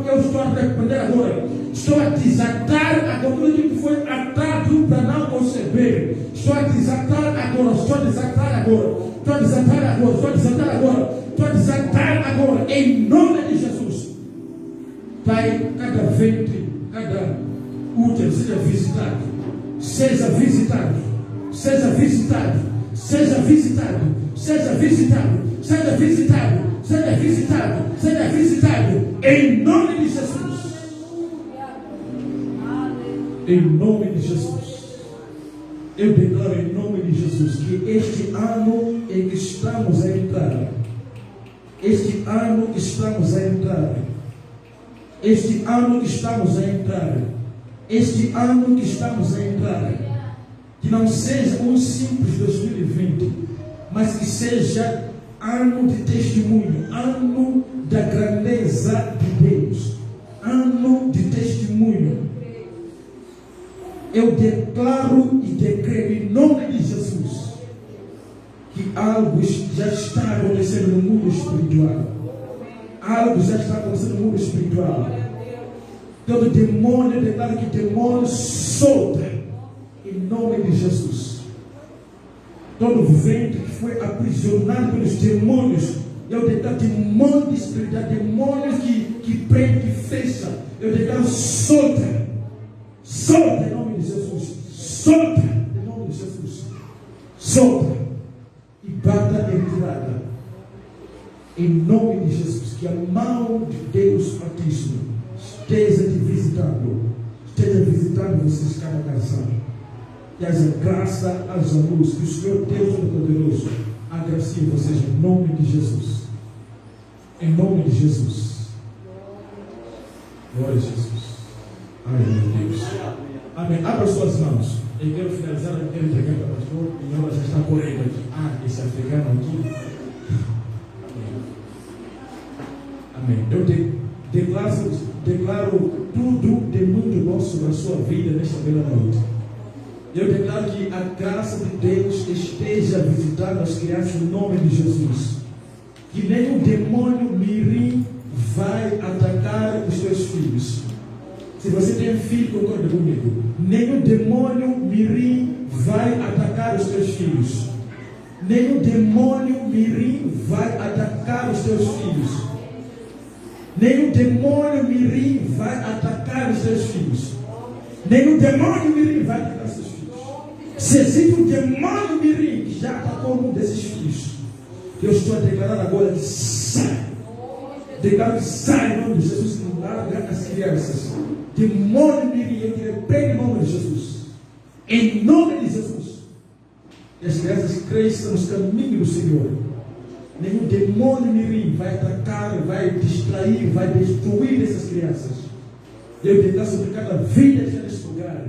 eu estou a repreender agora. Estou a desatar agora tudo que foi atado para não conceber. Estou a desatar agora. Em nome de Jesus. Pai, cada ventre, cada útero seja visitado. Seja visitado. Em nome de Jesus. Em nome de Jesus. Eu declaro em nome de Jesus que este ano em que estamos a entrar, este ano que estamos a entrar, que não seja um simples 2020, mas que seja ano de testemunho, ano da grandeza de Deus, ano de testemunho. Eu declaro e decreto em nome de Jesus que algo já está acontecendo no mundo espiritual. Todo demônio, eu declaro que demônio solta em nome de Jesus. Todo ventre que foi aprisionado pelos demônios, eu declaro demônio espiritual, demônios que prende, que fecha, eu declaro solta em nome de Jesus, solta e bata em retirada em nome de Jesus. Que a mão de Deus Altíssimo esteja te visitando, vocês cada casal. Que haja graça, haja luz, que o Senhor Deus Todo-Poderoso agracie vocês em nome de Jesus. Em nome de Jesus. Glória a Jesus. Ai, meu Deus. Amém. Abra suas mãos. Eu quero finalizar, eu quero entregar para o pastor. E ela já está correndo aqui. Esse africano aqui. Amém. Eu declaro tudo de muito bom sobre a sua vida nesta bela noite. Eu declaro que a graça de Deus esteja visitando as crianças em nome de Jesus. Que nenhum demônio mirim vai atacar os seus filhos. Se você tem filho, concorda comigo. Nenhum demônio mirim vai atacar os seus filhos. Nenhum demônio mirim vai atacar os seus filhos. Nenhum demônio mirim vai atacar os seus filhos. Nenhum demônio mirim vai atacar os seus filhos. Se existe um demônio mirim que já atacou um desses filhos, eu estou a declarar agora que sai. Declaro que sai em nome de Jesus, que larga as crianças. Demônio mirim, eu te repreendo em nome de Jesus. Em nome de Jesus. E as crianças cresçam nos caminhos do Senhor. Nenhum demônio mirim vai atacar, vai distrair, vai destruir essas crianças. Eu declaro sobre cada vida que está nesse lugar.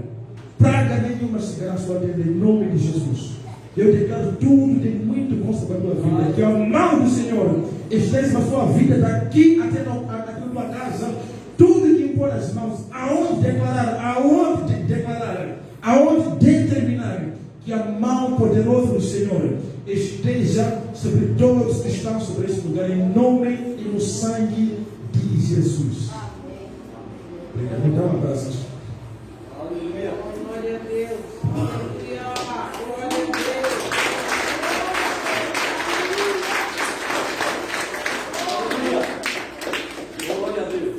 Praga nenhuma chegará à sua vida em nome de Jesus. Eu declaro tudo de muito bom sobre a tua vida. Que a mão do Senhor esteja na sua vida daqui até na tua casa. Tudo que impor as mãos, aonde determinar que a mão poderosa do Senhor esteja sobre todos que estão sobre este lugar, em nome e no sangue de Jesus. Obrigado. Então, um abraço. Aleluia. Glória a Deus. Aleluia. Glória a Deus. Glória a Deus.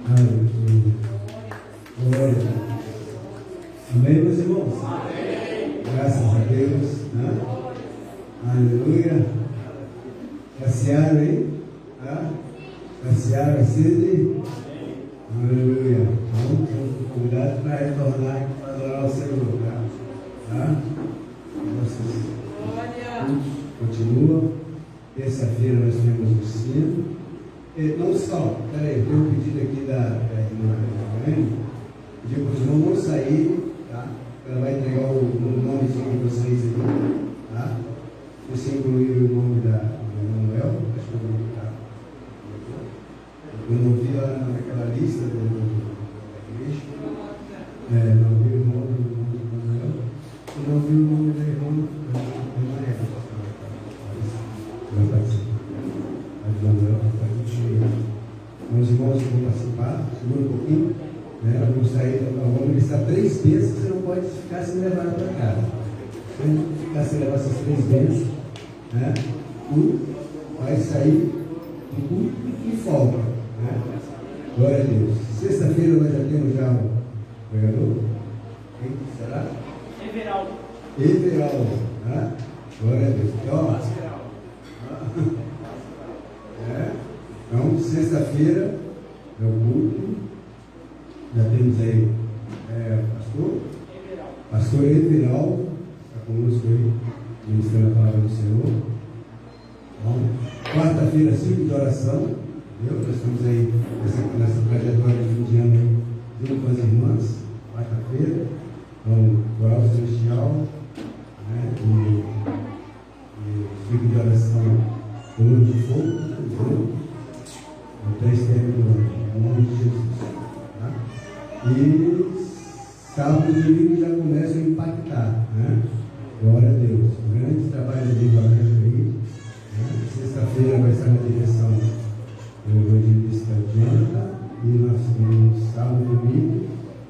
Aleluia. Glória a Deus. Amém, meus irmãos? Amém. Graças a Deus. Né? Aleluia. Passearam aí? Passearam assim? Aleluia. Então, cuidado para retornar aqui para adorar o Senhor. Tá? Nossos cultos continuam. Terça-feira nós temos o sino. Não só, peraí, tem um pedido aqui da irmã Helene. Pediu para os irmãos não saírem, tá? Ela vai entregar o nomezinho de vocês aí, tá? Você incluiu o nome da Manuel, acho que eu vou botar. Eu não vi lá naquela lista da igreja. Não vi o nome do Manuel. E não vi o nome da irmã Eva. Vai participar. A Manuel está muito. Meus irmãos vão participar, segura um pouquinho. Vamos sair, vamos listar 3 bênçãos que você não pode ficar sem levar para casa. Se você ficar sem levar essas 3 bênçãos, vai sair de culto e folga. Glória a Deus. Sexta-feira nós já temos já o pregador. Quem será? Everaldo. Glória a Deus. Então, sexta-feira é o culto. Já temos aí pastor Everaldo, está conosco aí, ministrando a palavra do Senhor. Então, quarta-feira, 5 de oração. Nós estamos aí nessa trajetória de fim de ano junto com as irmãs. Quarta-feira, então, coral celestial, e 5 de oração, coluna de fogo, até esse término, em nome de Jesus. E sábado e domingo já começam a impactar, Glória a Deus. Grande trabalho de livramento aí. Sexta-feira vai estar na direção do evangelista Diana e no sábado e domingo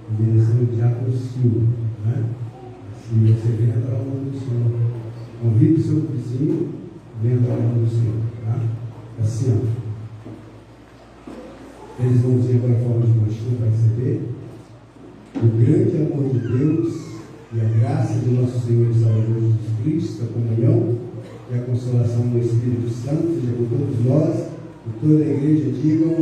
na direção do Diácono Silva. Se você vem adorar o nome do Senhor, convide o seu vizinho, vem adorar o nome do Senhor. Assim, eles vão dizer agora a forma de postura para receber. O grande amor de Deus e a graça de nosso Senhor e Salvador Jesus Cristo, a comunhão e a consolação do Espírito Santo seja com todos nós e toda a igreja digam